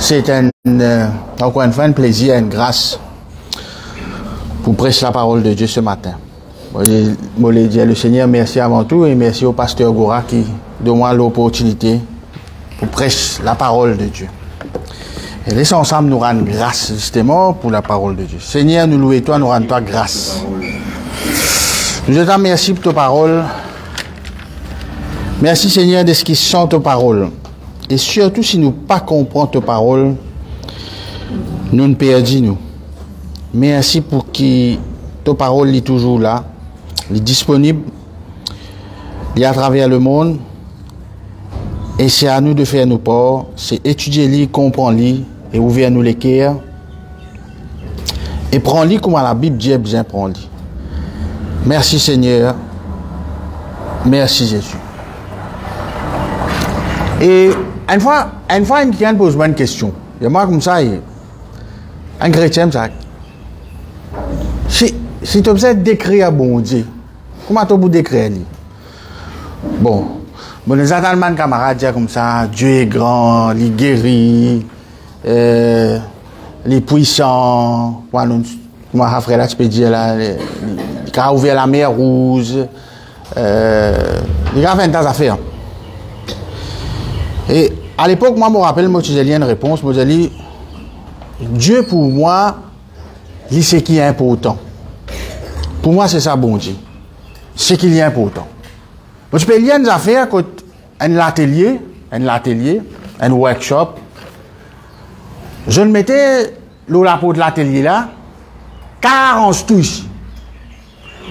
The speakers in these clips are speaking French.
C'est encore une fois un plaisir, une grâce pour prêcher la parole de Dieu ce matin. Je voulais dire le Seigneur merci avant tout et merci au pasteur Gora qui donne moi l'opportunité pour prêcher la parole de Dieu. Et laissons ensemble nous rendre grâce justement pour la parole de Dieu. Seigneur, nous louons toi, nous rendons toi grâce. Nous te remercions pour ta parole. Merci Seigneur de ce qui sont ta parole. Et surtout si nous ne pas comprenons ta parole, nous ne perdons nous. Merci pour que ta parole est toujours là, elle est disponible, elle est à travers le monde. Et c'est à nous de faire nos ports, c'est étudier, comprendre et ouvrir nous les cœurs. Et prendre comme la Bible dit bien prendre. Merci Seigneur. Merci Jésus. Et une fois, quelqu'un pose moi une question. Et moi, comme ça, un chrétien, ça. Si tu observes décrire à bon Dieu, comment tu peux décrire? Bon, les Allemands camarades disent comme ça, Dieu est grand, il guérit, il est puissant, comment frère là, tu peux dire là, il a ouvert la mer Rouge, il a fait une tas d'affaires. Et à l'époque, moi, je me rappelle, moi, j'ai une réponse, moi, j'ai dit, Dieu, pour moi, il sait qui est important. Pour moi, c'est ça, bon Dieu. C'est qu'il est important. Donc, je peux lire des affaires comme un atelier, un workshop. Je le mettais, la peau de l'atelier là, 40 touches.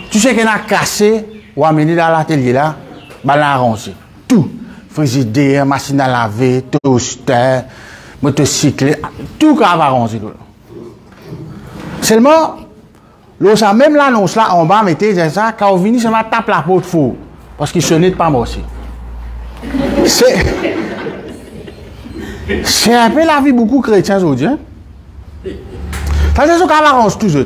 Tu sais qu'on a cassé ou amené dans l'atelier là, ben, l'a arrangé. Tout. Frigidaire, machine à laver, toaster, motocycle, tout va arranger. Seulement, même l'annonce là, en bas, mettez ça, quand on vient, ça va taper la peau de fou. Parce qu'il ne pas moi aussi. C'est un peu la vie beaucoup chrétiens aujourd'hui. Ça, c'est ce qu'on arrange toujours.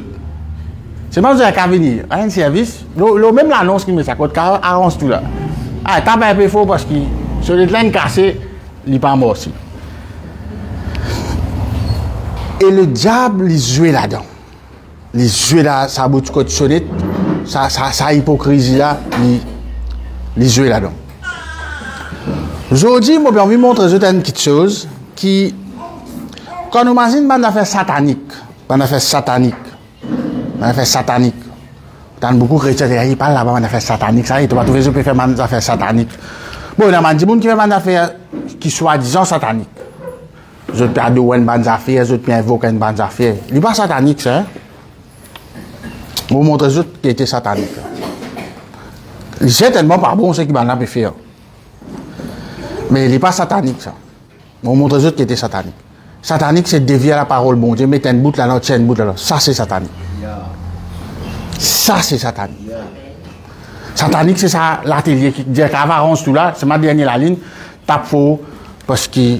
C'est pas vous avez qu'à venir. Un service, même l'annonce qui met ça, quand arrange tout là. Ah, tape un peu faux parce que sur les trains cassés, il n'est pas mort aussi. Et le diable, il joue là-dedans. Il joue là, ça bouge de sonnette, sa hypocrisie là, il joue là-dedans. Aujourd'hui, moi, j'ai envie de montrer une petite chose qui, quand on imagine une affaire satanique, T'as beaucoup de chrétiens qui parlent là-bas d'une affaire satanique, ça y est, tu vas trouver que faire une affaire satanique. Bon, il y a des gens qui font une affaire qui soit disant satanique. Je peux adouer une bonne affaire, je peux invoquer une bonne affaire. Il n'est pas satanique, ça. Je vous montre juste qui était satanique. Il n'est certainement pas bon ce qu'il va faire. Mais il n'est pas satanique, ça. Je vous montre juste qui était satanique. Satanique, c'est dévier la parole, bon Dieu, mettre une bout là, l'autre, une bout là. Ça, c'est satanique. Ça, c'est satanique. Satanique, c'est ça, l'atelier qui dit qu'avance tout là, c'est ma dernière ligne, tape faux, parce que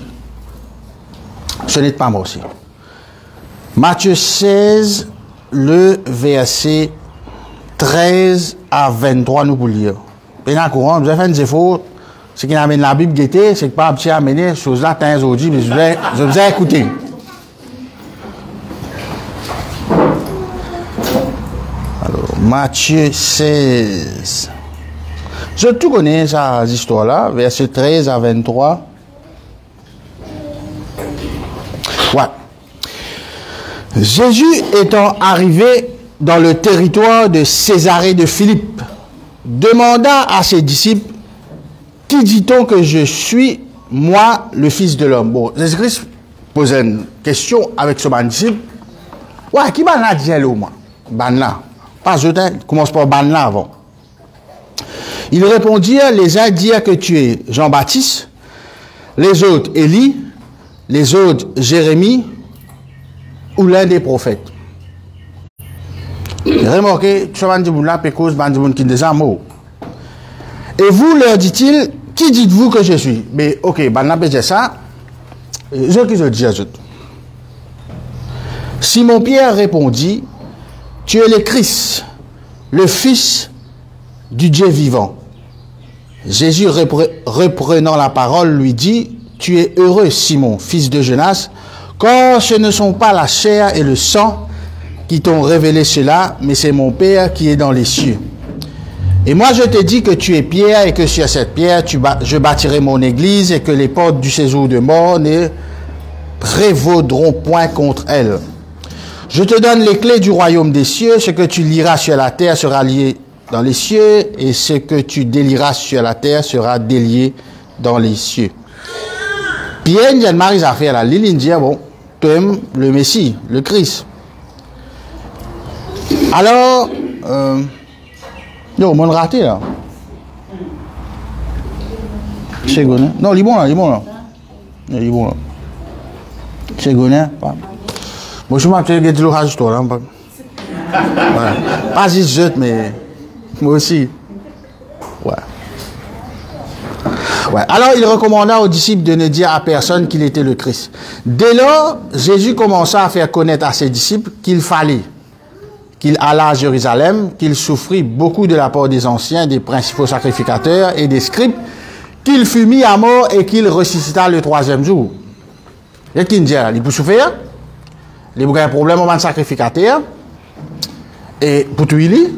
ce n'est pas moi aussi. Matthieu 16, le verset 13 à 23, nous pour lire. Et dans le courant, vous avez fait des efforts, ce qui amène la Bible guettée, c'est que pas petit amener, chose là, t'as aujourd'hui, mais je vous ai écouté. Matthieu 16. Je tout connais cette histoire-là, verset 13 à 23. Ouais. Jésus étant arrivé dans le territoire de Césarée de Philippe, demanda à ses disciples, qui dit-on que je suis, moi, le Fils de l'homme? Bon, Jésus-Christ pose une question avec son disciple. Ouais, qui m'a dit là, moi? Banna. Pas je commence par Banna avant. Ils répondirent, les uns dirent que tu es Jean-Baptiste, les autres Élie, les autres Jérémie, ou l'un des prophètes. Remarquez, tu vas dire là, pécose, bandimoun qui des amours. Et vous, leur dit-il, qui dites-vous que je suis? Mais ok, Banna dit ça, je qui je dis à eux. Simon-Pierre répondit, tu es le Christ, le Fils du Dieu vivant. Jésus, reprenant la parole, lui dit, tu es heureux, Simon, fils de Jonas, car ce ne sont pas la chair et le sang qui t'ont révélé cela, mais c'est mon Père qui est dans les cieux. Et moi je te dis que tu es Pierre et que sur cette pierre je bâtirai mon église et que les portes du séjour de mort ne prévaudront point contre elle. Je te donne les clés du royaume des cieux, ce que tu liras sur la terre sera lié dans les cieux et ce que tu délieras sur la terre sera délié dans les cieux. Pierre il y a une marie affaire là, l'île dit bon, tu aimes le Messie, le Christ. Alors, yo, mon raté là. C'est bon, hein? Non, il est bon là, il est bon là. Il est bon là. C'est bon, hein? Moi, je m'appelle Guédilo Hajto là. Voilà. Pas juste jeune, mais moi aussi. Ouais. Ouais. Alors, il recommanda aux disciples de ne dire à personne qu'il était le Christ. Dès lors, Jésus commença à faire connaître à ses disciples qu'il fallait qu'il alla à Jérusalem, qu'il souffrit beaucoup de la part des anciens, des principaux sacrificateurs et des scribes, qu'il fut mis à mort et qu'il ressuscita le troisième jour. Et qu'il dit, il peut souffrir, il a un problème avec le sacrificateur, et pour tout il et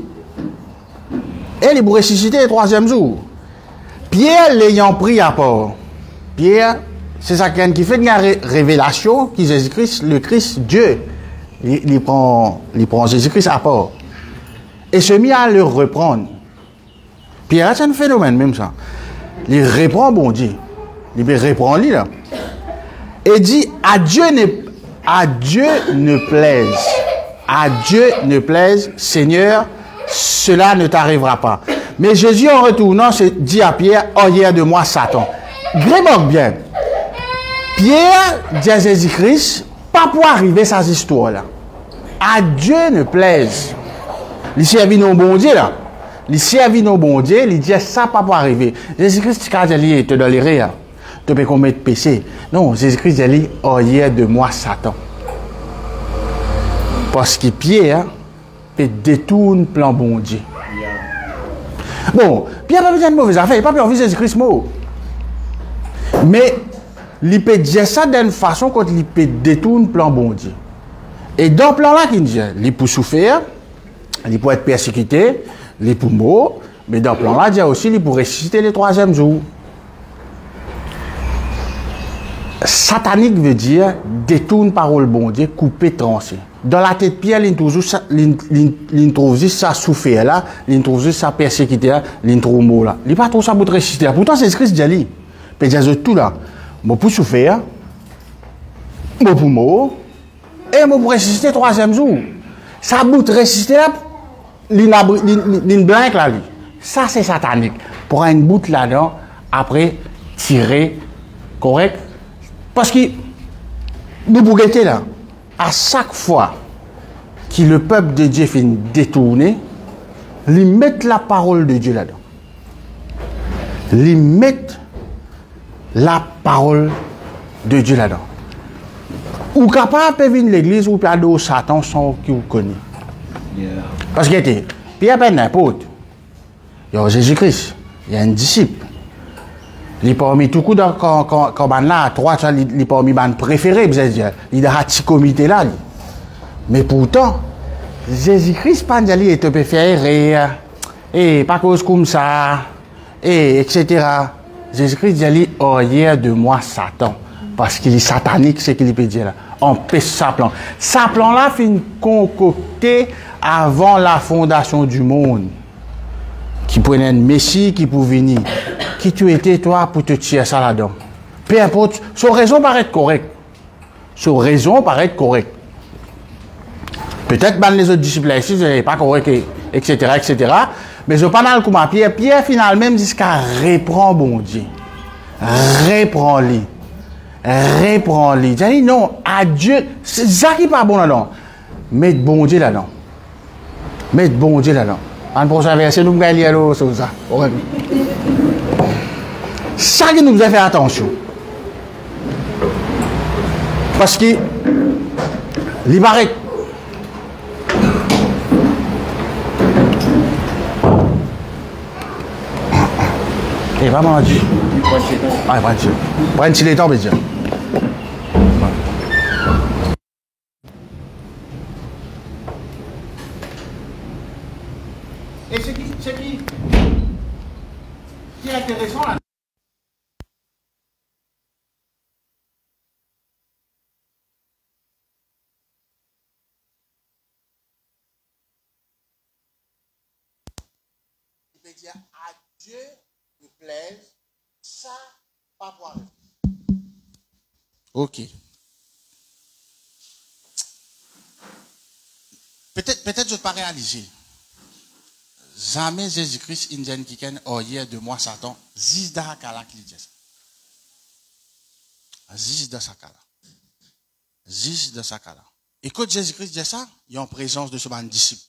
il peut ressusciter le troisième jour. Pierre l'ayant pris à part. Pierre, c'est ça qui fait une révélation qui Jésus-Christ, le Christ, Dieu. Il prend Jésus-Christ à part. Et se mit à le reprendre. Pierre, c'est un phénomène même ça. Il reprend bon Dieu. Il reprend lui là. Et dit, à Dieu ne plaise. À Dieu ne plaise, Seigneur, cela ne t'arrivera pas. Mais Jésus, en retournant, dit à Pierre, arrière de moi, Satan. Grémok bien. Pierre dit à Jésus-Christ, pas pour arriver à ces histoires-là. À Dieu ne plaise. Il servit nos bon Dieu là. Il servit nos bon Dieu, il dit ça pas pour arriver. Jésus-Christ, quand il te donne les rires, tu peux commettre péché. Non, Jésus-Christ, il dit, arrière de moi, Satan. Parce que Pierre peut détourner plan bon Dieu. Bon, Pierre n'a pas besoin de mauvaises affaires, il n'a pas envie de Jésus-Christ mot. Mais il peut dire ça d'une façon quand il peut détourner plan bon Dieu. Et dans le plan là, il peut souffrir, il peut être persécuté, il peut mourir, mais dans le plan là, il y a aussi, il peut ressusciter le troisième jour. Satanique veut dire détourne parole bon Dieu, couper, trancher. Dans la tête de Pierre, il trouve juste ça souffrir là, il trouve juste ça persécuter là, il trouve mot là. Il n'est pas trop ça pour ressusciter. Pourtant, c'est Christ qui dit, il dit tout là. Moi pour souffrir, moi pour mourir, et moi pour ressusciter le troisième jour. Ça bout ressusciter là, il blanc là. Ça c'est satanique. Pour un bout là-dedans, après tirer, correct? Parce que nous pouvons là, à chaque fois que le peuple de Dieu fait détourner, ils mettent la parole de Dieu là-dedans. Ils mettent la parole de Dieu là-dedans. Ou capable de venir l'église ou aller au Satan sans qu'il vous connaisse. Parce que Pierre n'est pas n'importe. Il y a Jésus-Christ, il y a un disciple. Il est parmi tout coup dans quand là, trois, il est parmi les préférés, il a un petit comité là. Mais pourtant, Jésus-Christ, il te peut faire rire, et pas cause comme ça, et etc. Jésus-Christ dit, oh, hier de moi, Satan. Parce qu'il est satanique, c'est qu'il peut dire là. On pêche sa plan. Sa plan là, fait concocté avant la fondation du monde. Qui prenait un Messie qui pouvait venir. Qui tu étais, toi, pour te tirer ça là-dedans. Peu importe, son raison paraît correcte. Son raison paraît correcte. Peut-être que les autres disciples ici, ce n'est pas correct, etc., etc. Mais je parle comme à Pierre. Pierre, finalement, dit jusqu'à reprendre bon Dieu. Reprends-le. Reprends-le. Il dit non, à Dieu, c'est ça qui n'est pas bon là-dedans. Mettez bon Dieu là-dedans. Mettez bon Dieu là-dedans. En prochain verset, nous allons lire sur ça. Ça qui nous a fait attention. Parce que, il paraît. Et pas manger. Ah, prends les temps, bien. Et ce qui est intéressant là. Il peut dire à Dieu me plaise, ça, pas pour arriver. Ok. Peut-être je ne pas réaliser. Jamais Jésus-Christ, Indien Kiken, hier de moi, Satan, Zizda Kala qui dit ça. Zizda Sakala. Zizda Sakala. Et quand Jésus-Christ dit ça, il y a en présence de ce man disciple.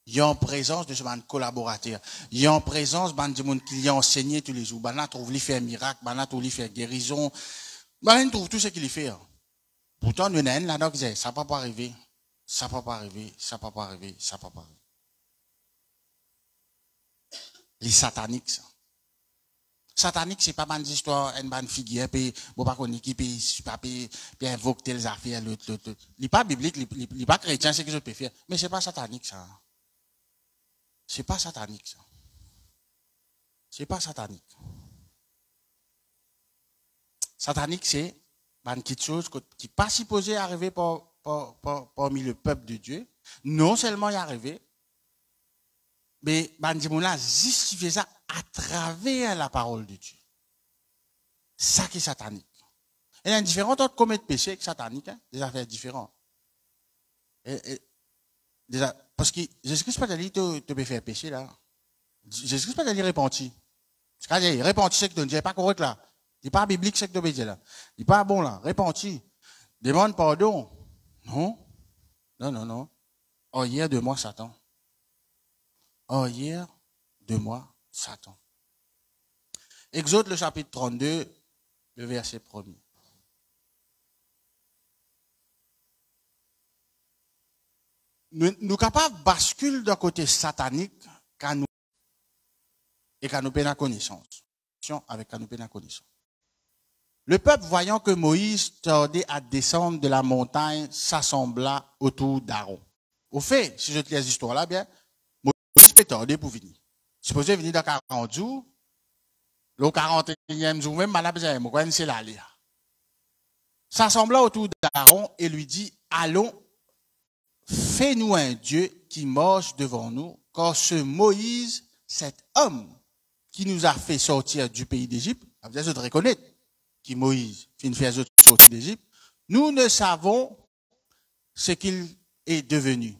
Il y a en présence de ce man collaborateur. Il y a en présence de monde qui a enseigné tous les jours. Banat trouve lui faire miracle, banat trouve lui faire guérison. Banat trouve tout ce qu'il fait. Pourtant, nous n'avons là-dedans qui dit, ça ne peut pas arriver. Ça ne peut pas arriver, ça ne peut pas arriver, ça ne peut pas arriver. Les sataniques, ça. Satanique, c'est pas une histoire, une bonne figure, puis, bon, pas qu'on équipe, puis invoque telles affaires, l'autre. Il n'est pas biblique, il n'est pas chrétien, c'est ce que je peux faire. Mais c'est pas satanique, ça. C'est pas satanique, ça. C'est pas satanique. Satanique, c'est une petite chose qui n'est pas supposée arriver parmi le peuple de Dieu. Non seulement y arriver, mais Bandimoula justifie ça à travers la parole de Dieu. Ça qui est satanique. Il y a différentes autres commettre péché que satanique, hein? Des affaires différentes. Parce que Jésus-Christ pas dit te peut faire péché là. Jésus-Christ pas dit repentir. Parce que repentir c'est que tu ne dis pas correct là. Il n'est pas biblique c'est que tu dis là. Il n'est pas bon là. Repentir. Demande pardon. Non. Non. Oh hier de moi Satan. Oh hier de moi Satan. Exode le chapitre 32, le verset 1er. Nous capables de basculer d'un côté satanique quand nous et quand nous prenons connaissance. Avec quand nous prenons connaissance. Le peuple, voyant que Moïse tardait à descendre de la montagne, s'assembla autour d'Aaron. Au fait, si je te lis l'histoire là, bien, Moïse peut tarder pour venir. Supposé venir dans 40 jours, le 41e jour, même madame, c'est là. S'assembla autour d'Aaron et lui dit, allons, fais-nous un Dieu qui marche devant nous, car ce Moïse, cet homme qui nous a fait sortir du pays d'Égypte, vous allez reconnaître qui Moïse fait sortir d'Égypte, nous ne savons ce qu'il est devenu.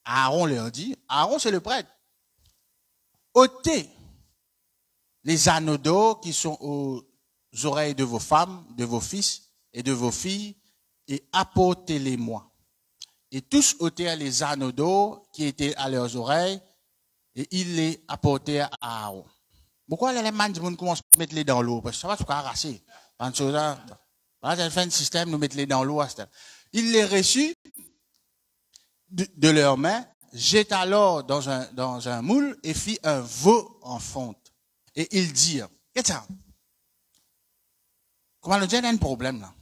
Aaron leur dit, Aaron c'est le prêtre, ôtez les anneaux d'or qui sont aux oreilles de vos femmes, de vos fils et de vos filles, et apportez-les-moi. Et tous ôtèrent les anneaux d'or qui étaient à leurs oreilles, et ils les apportèrent à Aaron. Pourquoi les gens commencent à mettre les dans l'eau? Parce que ça va tout arracher. Parce que là, j'ai fait un système, nous mettre les dans l'eau. Ils les reçurent de leurs mains, jeta alors dans un moule et fit un veau en fonte. Et ils dirent, qu'est-ce que ça? Comment le Dieu a un problème là?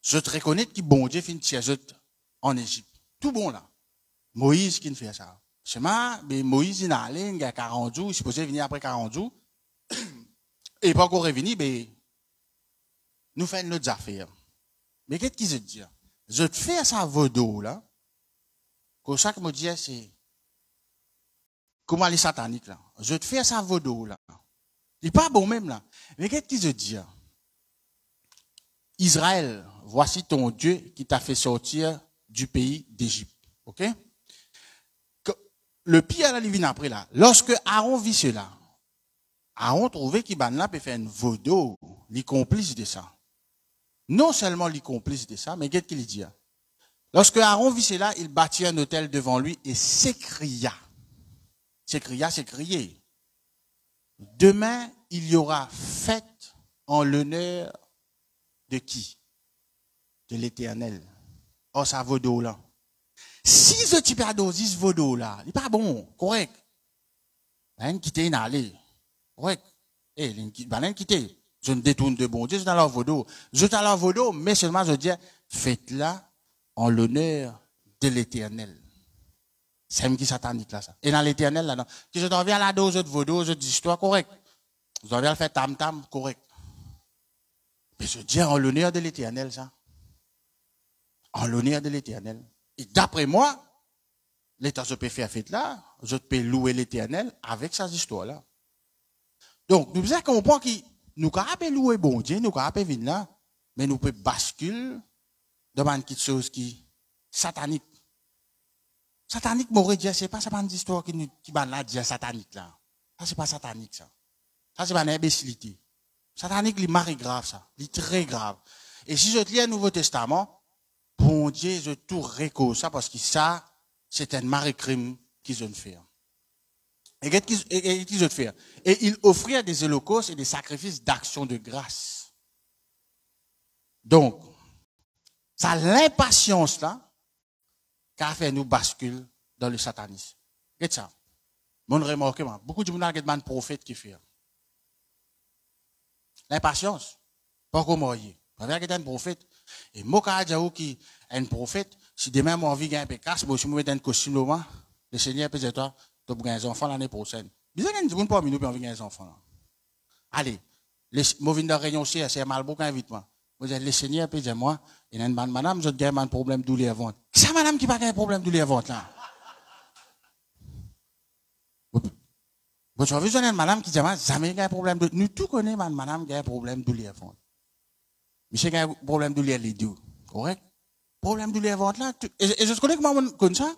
Je te reconnais que bon Dieu fait une tiazote en Égypte. Tout bon là. Moïse qui ne fait ça. C'est moi, mais Moïse il est allé, il y a 40 jours, il est supposé venir après 40 jours. Et pas encore revenu, mais nous faisons notre affaire. Mais qu'est-ce qu'il se dit? Je te fais ça vaudou là. Comme ça que me dit, c'est comment les sataniques là. Je te fais ça vaudou là. Il n'est pas bon même là. Mais qu'est-ce qu'il se dit? Israël, voici ton Dieu qui t'a fait sortir du pays d'Égypte. Ok? Le pire là, il vient après là. Lorsque Aaron vit cela, Aaron trouvait qu'il peut faire une vaudou, les complices de ça. Non seulement les complices de ça, mais qu'est-ce qu'il dit? Lorsque Aaron vit cela, il bâtit un autel devant lui et s'écria. S'écria, c'est crier. Demain, il y aura fête en l'honneur de qui? De l'Éternel. Oh, ça vaudou là. Si ce type de dosis vaudou là, il n'est pas bon, correct. Hein, quitter une allée. Ouais. Eh, ben, quitter. Je me détourne de bon Dieu, je suis dans leur vaudou. Je suis dans leur vaudou, mais seulement je dis, faites-la en l'honneur de l'éternel. C'est un qui satanique là, ça. Et dans l'éternel là, non. Que je t'en viens là, aux autres vaudou, aux autres histoires correctes. Je t'en viens le faire tam-tam, correct. Mais je dis en l'honneur de l'éternel, ça. En l'honneur de l'éternel. Et d'après moi, l'État se peut faire fête là, je peux louer l'éternel avec ces histoires-là. Donc, nous devons comprendre que nous pouvons louer bon Dieu, nous pouvons venir là, mais nous pouvons basculer devant quelque chose qui satanique. Satanique, m'aurait dit, c'est pas ça, pas une histoire qui va là dire satanique là. Ça, c'est pas satanique, ça. Ça, c'est pas une imbécilité. Satanique, il est grave, ça. Il est très grave. Et si je lis le Nouveau Testament, bon Dieu, je tout récuse ça parce que ça, c'est un marie-crime qu'ils ont fait. Et qu'ils ont fait. Et ils offrirent des holocaustes et des sacrifices d'action de grâce. Donc, ça l'impatience là, qui a fait nous basculer dans le satanisme. Qu'est-ce ça? Mon remarquement, beaucoup de gens ont des prophètes qui font. L'impatience, pas comme moi. Quand il y a un prophète, et moi, quand il y a un prophète, si demain, moi, envie de gagner un pécasse, moi, je me mets un costume, le Seigneur peut dire, toi, tu vas gagner des enfants l'année prochaine. Bizarre, il y a des gens parmi nous qui ont envie de gagner des enfants. Allez, moi, je viens de la réunion, c'est mal beaucoup invite-moi. Vous dites, le Seigneur peut dire, moi, il y a une madame, je gagne un problème de douleur ventre. C'est madame qui n'a pas un problème de douleur ventre, là. Vous avez vu, une madame qui dit, jamais il y a un problème de, nous tous connaissons madame qui a un problème de douleur ventre. Monsieur qui a un problème de douleur les deux. Correct? Problème de douleur ventre, là. Et je connais comment comme ça.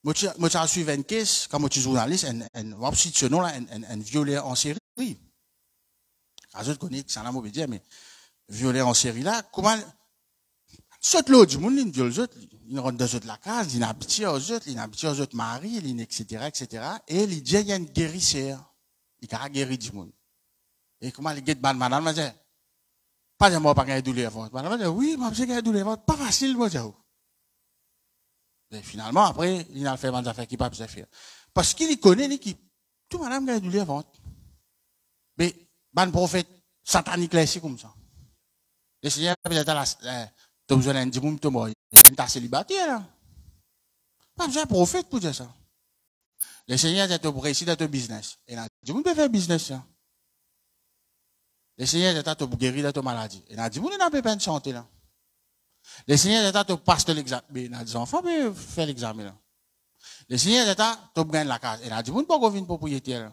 Moi, je suis une caisse, quand je suis journaliste, un violeur en série. Je connais que c'est un mauvais dire, mais violeur en série là, comment, saute l'autre du monde, il viole les autres, il rentre dans la case, il habite aux autres, il habite aux autres maris, etc., et il dit, il y a une guérisseur. Il a guéri du monde. Et comment il guette madame, il dit, pas de moi, pas de douleur ventre. Madame dit, oui, moi, j'ai gagné douleur ventre, pas facile, moi, dire. Et finalement, après, il a fait des affaires qui ne peuvent pas faire. Parce qu'il connaît l'équipe. Tout madame gagne douleur ventre. Mais, ban prophète satanique là, ici, comme ça. Le Seigneur, peut-être, tu as besoin d'un petit monde, tu es célibataire, là. Pas besoin d'un prophète pour dire ça. Le Seigneur, tu as réussi dans ton business. Et là, tu peux faire business, là. Le Seigneur, tu as guéri dans ton maladie. Et là, tu peux pas de santé, là. Le Seigneur, tu as passé l'examen. Mais là, les enfants peuvent faire l'examen, là. Le Seigneur, tu as gagné la case. Et là, tu peux pas devenir propriétaire, là.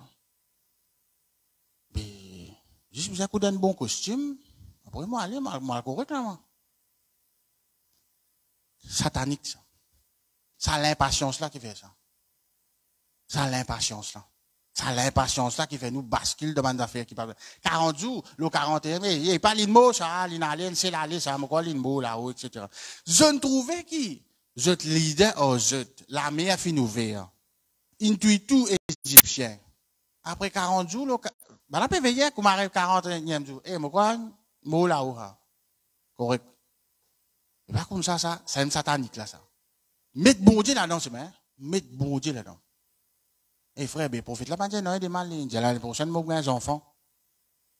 Mais, juste, vous avez un bon costume. Après, moi, allez, mal correct, là, moi. Satanique, ça. C'est l'impatience là qui fait ça. C'est l'impatience là. C'est l'impatience là qui fait nous basculer devant des affaires qui parlent. 40 jours, le 41, mais il n'y a pas l'île ça, l'inalène, c'est l'aller, ça, mais quoi, l'île là-haut, etc. Je ne trouvais qui? Je te leader, oh, la meilleure fille ouverte. Intuit tout égyptien. Après 40 jours, le, ben, la PVR, comme arrive 41e jour. Eh, mais quoi, mot là-haut, correct. Et pas comme ça, c'est un satanique là, ça. Mettre bon Dieu là-dedans, c'est bien. Mettre bon Dieu là-dedans. Et frère, ben, profite là, pas dire non, il y a des mal, il dit l'année prochaine, moi, j'ai un enfant.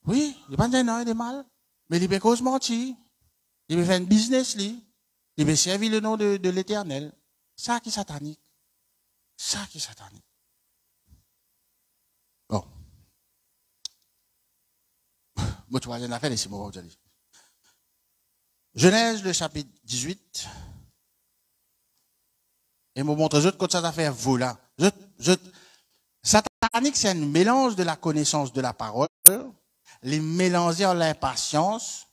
Oui, il pas dire non, il y a des mal. Mais il peut cause mentir. Il peut faire un business, il peut servir le nom de l'éternel. Ça qui est satanique. Ça qui est satanique. Bon. Moi, tu vois, j'ai une affaire ici, moi, aujourd'hui. Genèse, le chapitre 18. Et me montre juste quand ça fait volant. Satanique, c'est un mélange de la connaissance de la parole, les mélanger en l'impatience.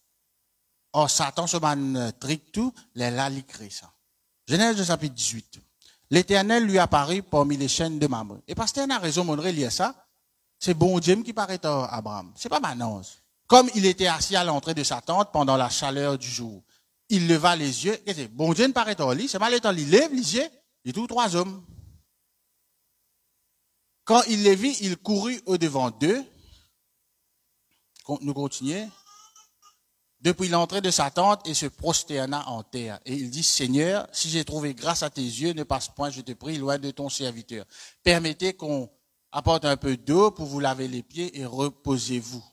Or, Satan se man trick tout, les là, l'écrit ça. Genèse chapitre 18. L'Éternel lui apparut parmi les chaînes de Mamre. Et parce qu'il a raison, mon lire ça, c'est bon Dieu qui paraît à Abraham. C'est pas Manance. Comme il était assis à l'entrée de sa tente pendant la chaleur du jour, il leva les yeux. Bon Dieu ne paraît au lit, c'est mal étant, il lève les yeux. Et tous trois hommes. Quand il les vit, il courut au-devant d'eux. Nous continuons. Depuis l'entrée de sa tente et se prosterna en terre. Et il dit, Seigneur, si j'ai trouvé grâce à tes yeux, ne passe point, je te prie, loin de ton serviteur. Permettez qu'on apporte un peu d'eau pour vous laver les pieds et reposez-vous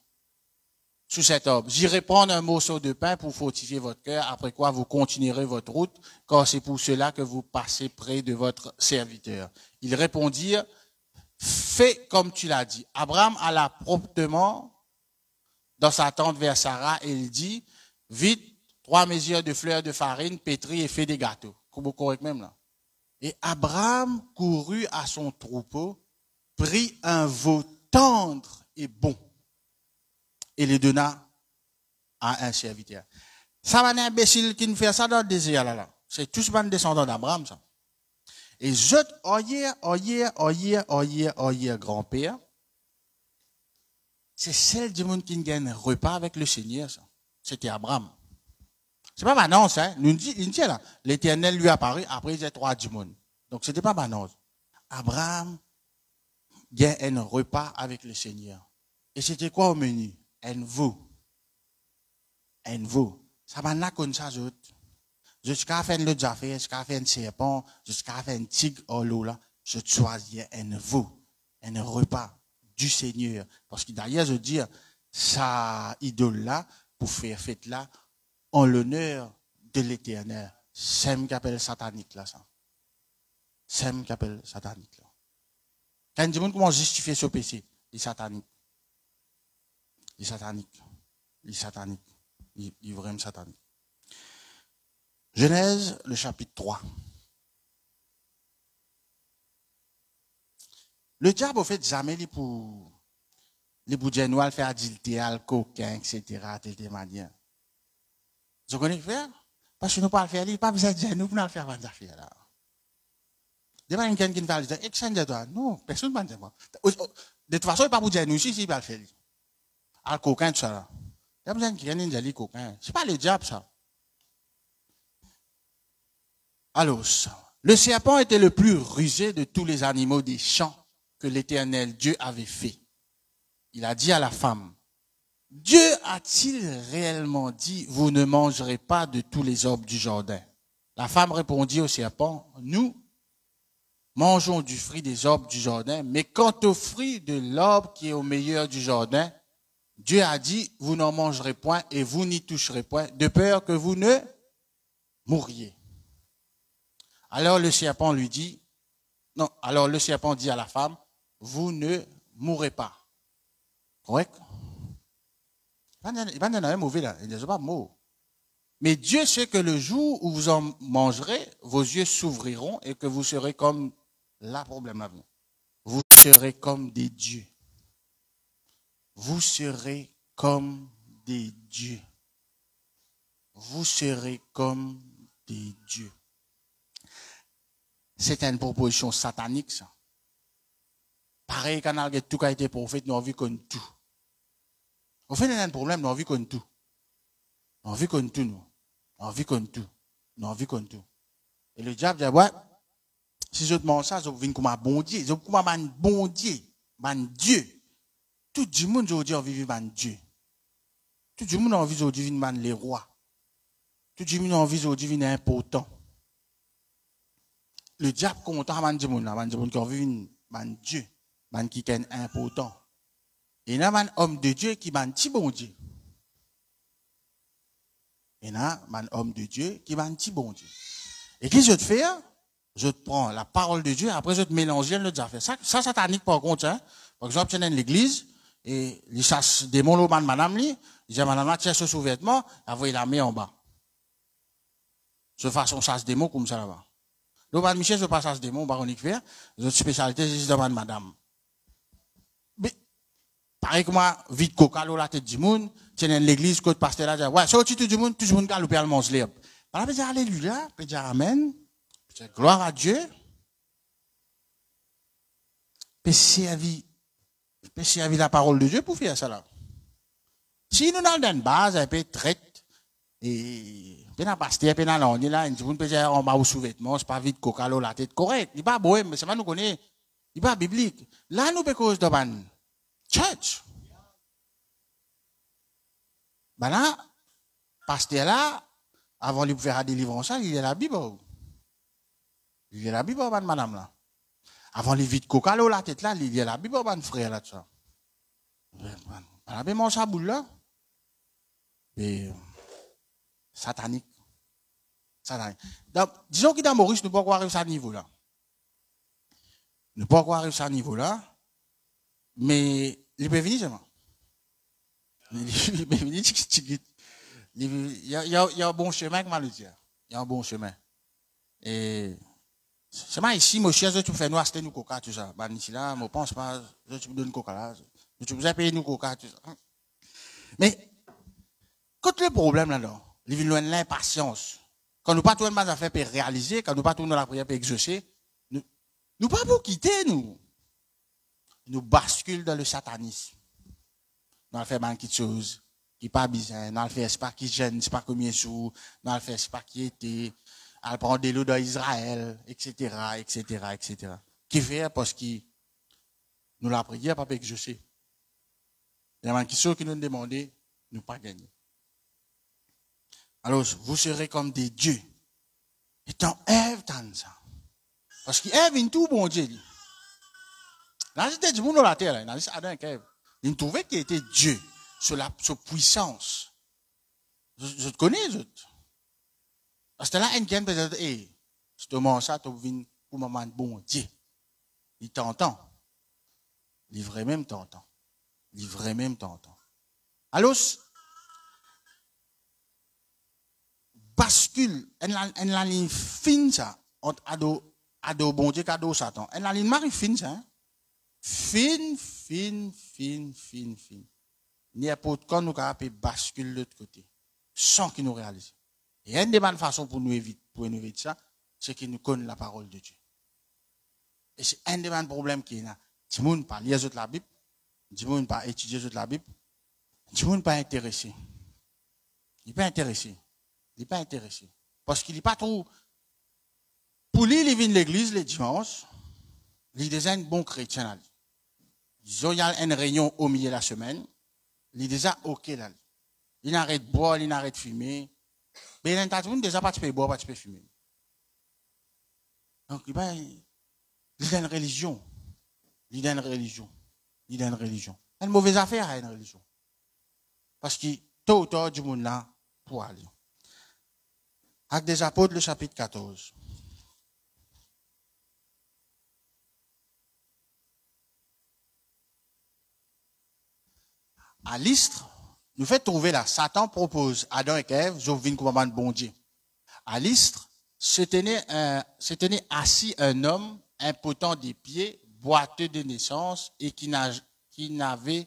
sous cet arbre. J'irai prendre un morceau de pain pour fortifier votre cœur, après quoi vous continuerez votre route, car c'est pour cela que vous passez près de votre serviteur. Ils répondirent, fais comme tu l'as dit. Abraham alla promptement dans sa tente vers Sarah et il dit, vite, 3 mesures de fleurs de farine, pétris et fais des gâteaux. Correct même là. Et Abraham courut à son troupeau, prit un veau tendre et bon et le donna à un serviteur. Ça va un imbécile qui nous fait ça dans le désert là. C'est tous les descendants d'Abraham ça. Et je grand-père, c'est celle du monde qui gagne un repas avec le Seigneur ça. C'était Abraham. C'est pas Manance, hein. Il dit là, l'Éternel lui apparut après il y a 3 du monde. Donc c'était pas Manance. Abraham gagne un repas avec le Seigneur. Et c'était quoi au menu? Un veau. Un veau. Ça va n'a comme ça, jusqu'à faire le jafé, jusqu'à faire un serpent, jusqu'à faire un tigre au l'eau là, je choisis un veau. Un repas du Seigneur. Parce que d'ailleurs, je dis, sa idole là, pour faire fête là, en l'honneur de l'Éternel. C'est ce qu'on appelle satanique là, ça. C'est ce qu'on appelle satanique là. Quand on dit comment justifier ce péché, il est satanique. Il est satanique. Il est satanique. Il est vraiment satanique. Genèse, le chapitre 3. Le diable, au fait, jamais les pour dire faire adultère, coquin, etc., telle manière. Vous connaissez faire? Parce que nous ne pouvons pas le faire, il n'y a pas besoin de dire nous pour le faire dans affaires là. Demain, quelqu'un qui va dire, exchange toi. Non, personne ne va dire moi. De toute façon, il n'y a pas pour dire nous si il va le faire. Al coquin, tout ça là. Il y a besoin de quelqu'un qui dit coquin. Ce n'est pas le diable ça. Alors, le serpent était le plus rusé de tous les animaux des champs que l'Éternel Dieu avait fait. Il a dit à la femme, Dieu a-t-il réellement dit, vous ne mangerez pas de tous les arbres du jardin? La femme répondit au serpent, nous mangeons du fruit des arbres du jardin, mais quant au fruit de l'arbre qui est au meilleur du jardin, Dieu a dit, vous n'en mangerez point et vous n'y toucherez point, de peur que vous ne mouriez. Alors le serpent lui dit, non, alors le serpent dit à la femme, vous ne mourrez pas. Correct? Il va y mauvais là, il n'est pas mot. Mais Dieu sait que le jour où vous en mangerez, vos yeux s'ouvriront et que vous serez comme, là problème là, vous serez comme des dieux. Vous serez comme des dieux. Vous serez comme des dieux. C'est une proposition satanique, ça. Pareil, quand on a tout qui a été prophète, nous avons vu qu'on tout. Au fait, il y a un problème, nous avons vu qu'on tout. Nous avons vu qu'on tout, nous. Nous avons vu qu'on tout. Nous avons vu qu'on tout. Et le diable dit, ouais, si je te mange ça, je viens comme un bon Dieu. Je viens comme un bon Dieu. Un Dieu. Tout le monde aujourd'hui a envie de un Dieu. Tout le monde a envie aujourd'hui de les rois. Tout le monde a envie aujourd'hui de important. Le diable content man Dieu qui a envie un Dieu, man qui est important. Et il y a un homme de Dieu qui est un petit bon Dieu. Il y a un homme de Dieu qui est un petit bon Dieu. Et qu'est-ce que je te fais? Je te prends la parole de Dieu, après je te mélange le Dieu. Ça satanique par contre, hein. Par exemple, tu es dans l'église, et il chasse des mots, madame, il dit, madame, tiens ce sous-vêtement, il la met en bas. Je fais son chasse des mots comme ça là-bas. Le ban Michel, je passe chasse des mots, baronique faire, notre spécialité, je demande madame. Mais, pareil que moi, vite coca, la tête du monde, tiens dans l'église, côté pasteur là, dit, ouais, c'est au-dessus du monde, tout le monde qui a le mange l'herbe. Par là, peut dire alléluia, peut dire amen, peut dire gloire à Dieu, peut servir la parole de Dieu pour faire ça là. Si nous dans une base, un peu traite, et, puis dans pasteur, puis dans l'année là, on peut dire, on m'a sous-vêtement, c'est pas vite coca, la tête correcte. Il n'est pas bohème, mais c'est pas nous connaît, il n'est pas biblique. Là, nous, cause de ban church. Ben là, pasteur là, avant de faire la délivrance, il y a la Bible. Il y a la Bible, madame là. Avant les vides coca, là, la tête là, il y a la Bible, mon frère là, ça. On a mangé à boule là. Et satanique. Satanique. Donc, disons que dans Maurice, nous ne pouvons pas arriver à ce niveau là. Nous ne pouvons pas arriver à ce niveau là. Mais, il peut venir seulement. Il peut venir, il y a un bon chemin, comme le dire. Il y a un bon chemin. Et, c'est moi ici, mon cher, tu fais nous acheter nous coca, tout ça. Ben, ici là, je ne pense pas, tu me donnes coca là. Tu vous as payé nous coca, tout ça. Mais, quand le problème là-dedans, il vient de l'impatience. Quand nous pas tout le monde à faire pour réaliser, quand nous pas tout la prière pour exaucer, nous pas pour quitter nous. Nous basculons dans le satanisme. Nous allons faire beaucoup de choses qui pas bizarre. Nous allons faire c'est pas qui gêne, c'est pas combien sous, nous allons faire c'est pas qui était, à prendre des lots dans Israël, etc., etc., etc. Qui fait parce que nous la prière pas pour exaucer. Il y a des questions qui nous demandent, nous pas gagner. Alors, vous serez comme des dieux. Et tant Ève, tant ça. Parce qu'Ève, il tout bon Dieu. Là, c'était du monde dans la terre, là. Adam et Ève. Il trouvait qu'il était Dieu, sur la puissance. Je te connais, je. Parce que là, un qui peut-être, je te mange ça, tu viens pour maman bon Dieu. Il t'entend. Il vrai même t'entend. Il vrai même t'entend. Alors, bascule, elle la ligne fine ça, entre ado bon Dieu, ado Satan. Elle la ligne marie fine ça, hein? Fine. N'importe quand nous capable basculer de l'autre côté, sans qu'il nous réalise. Et une des bonnes façons pour nous éviter ça, c'est qu'il nous connaît la parole de Dieu. Et c'est un des bonnes problèmes qui est là. Si vous ne pas lire la Bible, si vous ne pas étudier la Bible, si vous ne pas intéressé. Il n'est pas intéressé. Il n'est pas intéressé. Parce qu'il n'est pas trop. Pour lui, il vient de l'église les dimanches. Il est un bon chrétien. Disons, il y a une réunion au milieu de la semaine. Il est déjà OK là. Il arrête de boire, il arrête de fumer. Mais il a déjà pas de boire, pas de fumer. Donc, il a une religion. Il a une religion. Une mauvaise affaire à une religion. Parce que tôt ou tard, du monde là, pour aller. Actes des Apôtres, le chapitre 14. À Lystre, nous fait trouver là, Satan propose à Adam et Ève, je viens comme un bon Dieu. À Lystre, se tenait assis un homme impotent des pieds, boiteux de naissance et qui n'avait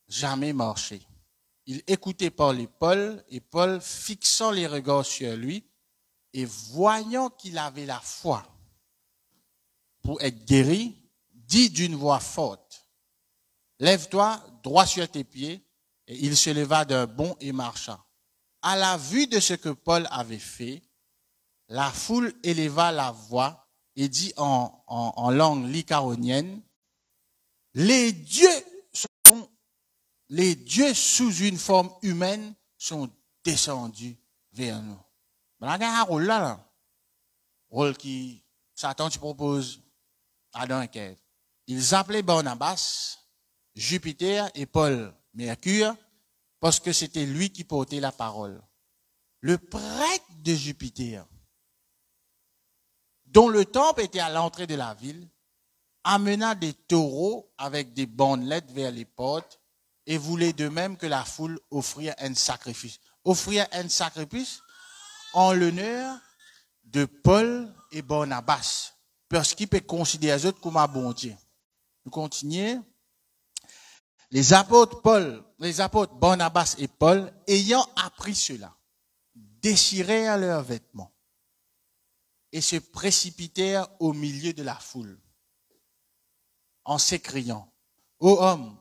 jamais marché. Il écoutait Paul et Paul, fixant les regards sur lui et voyant qu'il avait la foi pour être guéri, dit d'une voix forte, « Lève-toi, droit sur tes pieds. » Et il se leva d'un bond et marcha. À la vue de ce que Paul avait fait, la foule éleva la voix et dit en langue lycaonienne, les dieux sous une forme humaine sont descendus vers nous. Ben, il y a un rôle là. Rôle qui, Satan te propose Adam et Ève. Ils appelaient Barnabas, Jupiter et Paul, Mercure, parce que c'était lui qui portait la parole. Le prêtre de Jupiter, dont le temple était à l'entrée de la ville, amena des taureaux avec des bandelettes vers les portes et voulait de même que la foule offrir un sacrifice. Offrir un sacrifice en l'honneur de Paul et Barnabas, parce qu'il peut considérer les autres comme un bon Dieu. Nous continuons. Les apôtres Barnabas et Paul, ayant appris cela, déchirèrent leurs vêtements et se précipitèrent au milieu de la foule en s'écriant, « Ô hommes,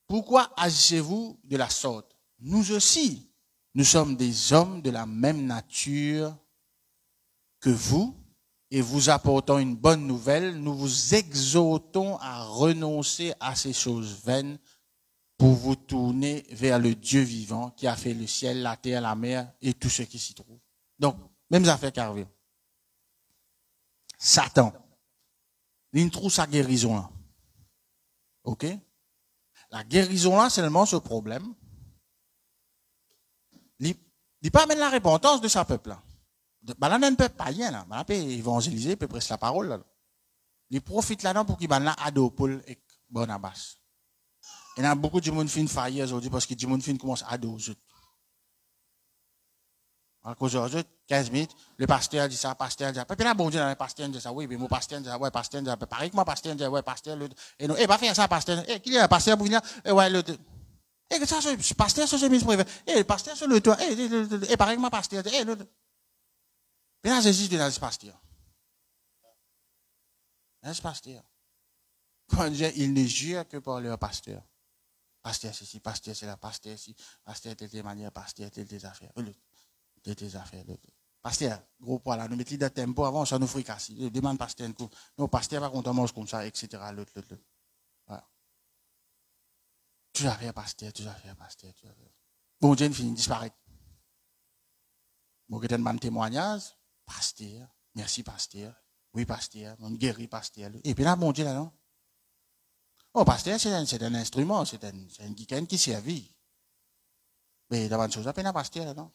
pourquoi agissez-vous de la sorte? Nous aussi, nous sommes des hommes de la même nature que vous, et vous apportant une bonne nouvelle, nous vous exhortons à renoncer à ces choses vaines pour vous tourner vers le Dieu vivant qui a fait le ciel, la terre, la mer et tout ce qui s'y trouve. » Donc, même affaire qu'arrive. Satan. il trouve sa guérison là. OK? La guérison là, c'est seulement ce problème. Il pas mettre la repentance de sa peuple là. Là, ne peut pas rien là. Là, peut évangéliser, peut prêcher la parole là. Il profite là-dedans pour qu'il banne ado Paul et Barnabas. Il y a beaucoup de monde fin faillir aujourd'hui parce que du monde fin commence à ado. À cause de 15 minutes, le pasteur dit ça, le pasteur dit ça. Puis là, bon Dieu, le pasteur dit ça, oui, mais mon pasteur dit ça, ouais, pasteur dit ça. Pareil que moi, pasteur dit ça, ouais, pasteur, l'autre. Et non, pas faire ça, pasteur. Qui est le pasteur pour venir? Ouais, l'autre. Et que ça, c'est pasteur, c'est ministre privé. Le pasteur, c'est le toit. Pareil que moi, pasteur, l'autre. Puis là, Jésus dit, c'est pasteur. C'est pasteur. Quand il ne jure que par leur pasteur. Pasteur, c'est ci, pasteur, c'est là, pasteur, si, pasteur, telle manière, pasteur, telle affaire. De tes affaires. Pasteur, gros poids là, nous mettons de tempo avant, ça nous fricasse. Demande pasteur un coup. Non, pasteur, par contre, on mange comme ça, etc. L'autre. Voilà. Tout à fait, pasteur, tout à fait, pasteur, tout à fait. Bon, Dieu, fini, disparaît. Bon, que un témoignage, pasteur, merci, pasteur. Oui, pasteur, on guérit, pasteur. Et puis là, bon Dieu, là, non? Oh, pasteur, c'est un instrument, c'est un guicaine qui servit. Mais d'abord, une chose, à peine, pasteur, là, non?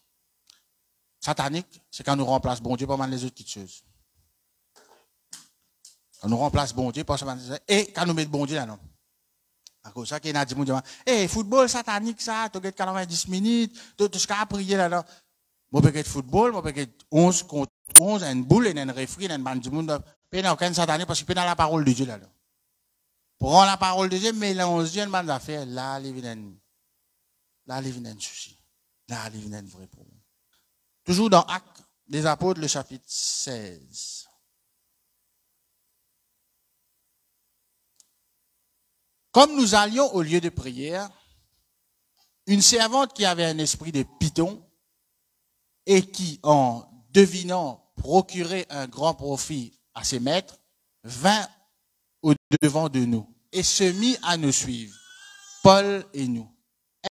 Satanique, c'est quand nous remplace bon Dieu par les autres petites choses. Quand nous remplace bon Dieu par les autres choses. Et quand nous mettons bon Dieu là, non. À cause de ça, qu'il y a des gens qui disent, football satanique, ça, tu as 90 minutes, tu as prier là, non. Moi, je peux football, moi, je peux 11 contre 11, une boule, une refri, une bande du monde. Il n'y a aucun satanique parce qu'il y a la parole de Dieu là. Pour rendre la parole de Dieu, mélange une bande d'affaires, là, il vient un souci. Là, il vient un vrai problème. Toujours dans Actes des Apôtres, le chapitre 16. Comme nous allions au lieu de prière, une servante qui avait un esprit de python et qui, en devinant procurer un grand profit à ses maîtres, vint au-devant de nous et se mit à nous suivre, Paul et nous.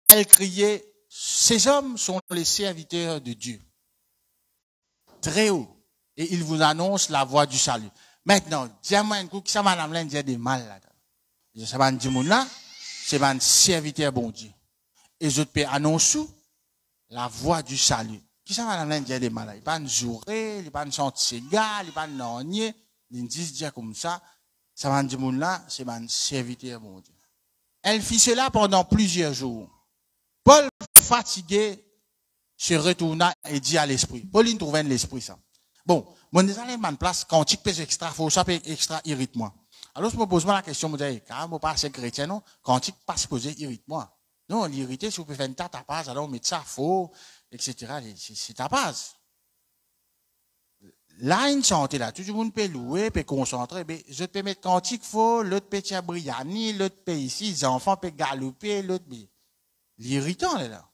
Elle criait, ces hommes sont les serviteurs de Dieu. Très haut. Et il vous annonce la voie du salut. Maintenant, dis-moi un coup, qui ça madame là, dit des mal là. Ça va dire mon là, c'est un serviteur bon Dieu. Et je peux annoncer la voie du salut. Qui ça madame là, dit des mal là. Il pas un jouer, il pas un chantier gars, il pas un nonnier, il dit dire comme ça. Ça va dire mon là, c'est un serviteur bon Dieu. Elle fit cela pendant plusieurs jours. Paul, fatigué, se retourna et dit à l'esprit. Pauline trouvait l'esprit, ça. Bon, mon désolé, man place, quand tu pèses extra, faut ça extra irrite-moi. Alors, je me pose la question, je me dis, quand je passe chrétien, non, quand tu passes poser irrite-moi. Non, l'irrité, si vous pouvez faire une tarte à base, alors on met ça faux, etc. C'est ta base. Là, une santé, là, tout le monde peut louer, peut concentrer, mais je peux mettre quantique faux, l'autre peut tirer Briani, l'autre peut ici, les enfants peuvent galoper, l'autre, l'irritant, là.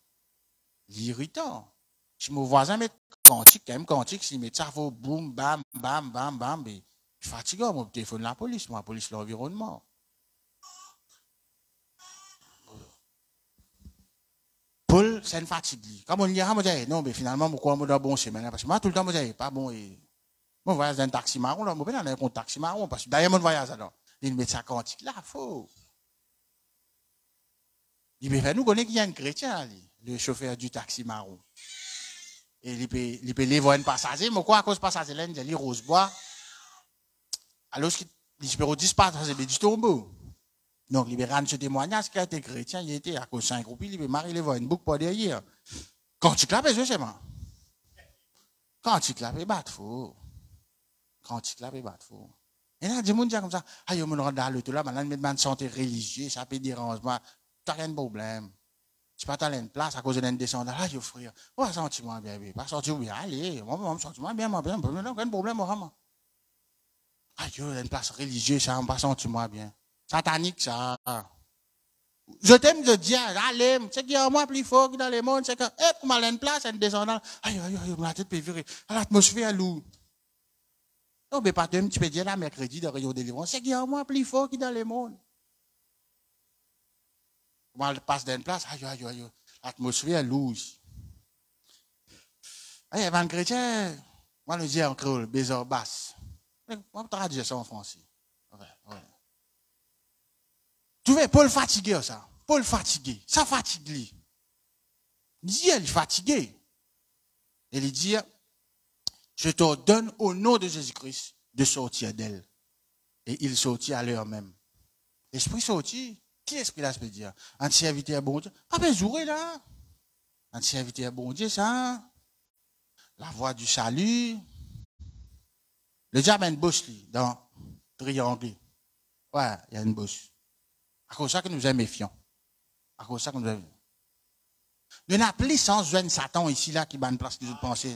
L'irritant. Si mon voisin met quantique, quand même quantique, s'il met ça, faut boum, bam, bam, bam, bam, mais je suis fatigué, mon téléphone de la police, moi, la police de l'environnement. Paul, c'est une fatigue. Comme on dit, moi, non, mais finalement, pourquoi moi, dans bon chemin, parce que moi, tout le temps, moi, je pas bon, et, mon voyage dans un taxi marron, là, moi, ben, dans un taxi marron, parce que d'ailleurs, mon voyage, alors, il met ça quantique, là, faut. Il me fait, nous connaissons qu'il y a un chrétien, le chauffeur du taxi marron. Et il peut aller voir un passager, mais quoi, à cause du passager, là, il Rosebois. Alors, il peut 10 passagers, mais du tombeau. Donc, il peut rendre ce témoignage qui a été chrétien, il était à cause d'un groupe, il peut marier, il voir une boucle pour derrière. Quand tu clapes, c'est moi. Quand tu clapes, il bat faux. Quand tu clapes, il bat faux. Et là, des gens disent comme ça, ah, je me rends dans l'auto là, maintenant, je me santé religieuse, ça peut déranger moi. Tu n'as rien de problème. Tu pas dans une place à cause d'un descendant. Là, je frère. Oh, sentiment bien, pas sentir bien. Allez, moi, sentiment bien, moi, bien. Aucun problème, moi. Ah, yo, une place religieuse, ça, pas sentiment bien. Satanique, ça. Je t'aime de dire, allez, c'est qu'il y a moi plus fort que dans le monde, c'est que, pour m'aller une place, un descendant. Aïe, ma tête peut virer. L'atmosphère lourde. Non, mais pas de tu peux dire là, mercredi, de Rio de Délivrance, c'est qu'il y a moi plus fort que dans le monde. Moi, je passe d'une place, aïe, l'atmosphère lourde. Aïe, avant le chrétien, moi, je dis en créole, baiser basse. Moi, je traduis ça en français. trouvez, Paul fatigué, ça. Paul fatigué. Ça fatigue lui. Il dit, il est fatigué. Et il dit, je t'ordonne au nom de Jésus-Christ de sortir d'elle. Et il sortit à l'heure même. L'esprit sortit. Qui esprit là, je peux dire? Un serviteur bon Dieu. Ah ben, jouer là. Un serviteur bon Dieu, ça. La voix du salut. Le diable a une bouche, dans triangle. Ouais, il y a une bouche. À cause de ça que nous sommes méfiants. À cause de ça que nous sommes. Nous n'avons plus sans jeune Satan ici, là, qui bat une place que vous pensez.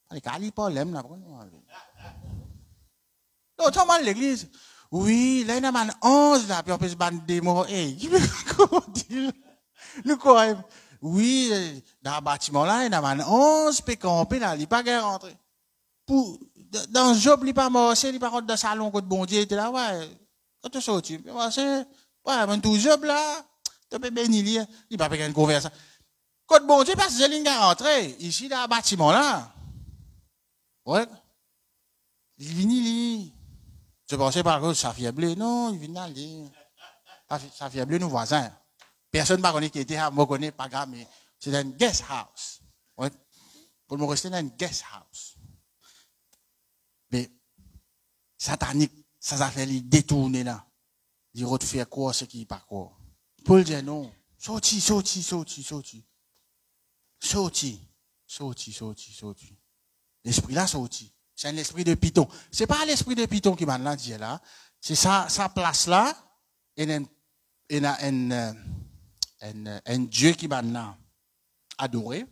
Allez, Cali, pas l'aime, là. Autrement, l'église. Oui, là, il y a 11, là, puis on peut se battre des mots. Comment dire? Nous croyons. Oui, dans le bâtiment, là, il y a 11, puis camper, là, il n'est pas qu'à rentrer. Dans le job, il n'est pas marché, il n'est pas rentré dans le salon, quand bon Dieu était là, ouais. Quand tu sortis, puis ouais, mais tout job, là, tu peux bénir, il n'est pas faire une conversation. Quand bon Dieu, parce que j'ai ligne rentrer, ici, dans le bâtiment, là. Ouais. Il vient, je pensais par contre, ça fiable. Non, il vient aller. Ça fiable, nos voisins. Personne ne connaît qui était là, moi connais pas grave, mais c'est un guest house. Ouais. Pour me rester dans un guest house. Mais, satanique, ça a fait les détourner là. Il refait quoi, ce qui n'est pas quoi. Paul dit non. Sorti. L'esprit là sorti. C'est un esprit de Python. C'est pas l'esprit de Python qui m'a dit là. C'est sa place là. Et un Dieu qui m'a adoré.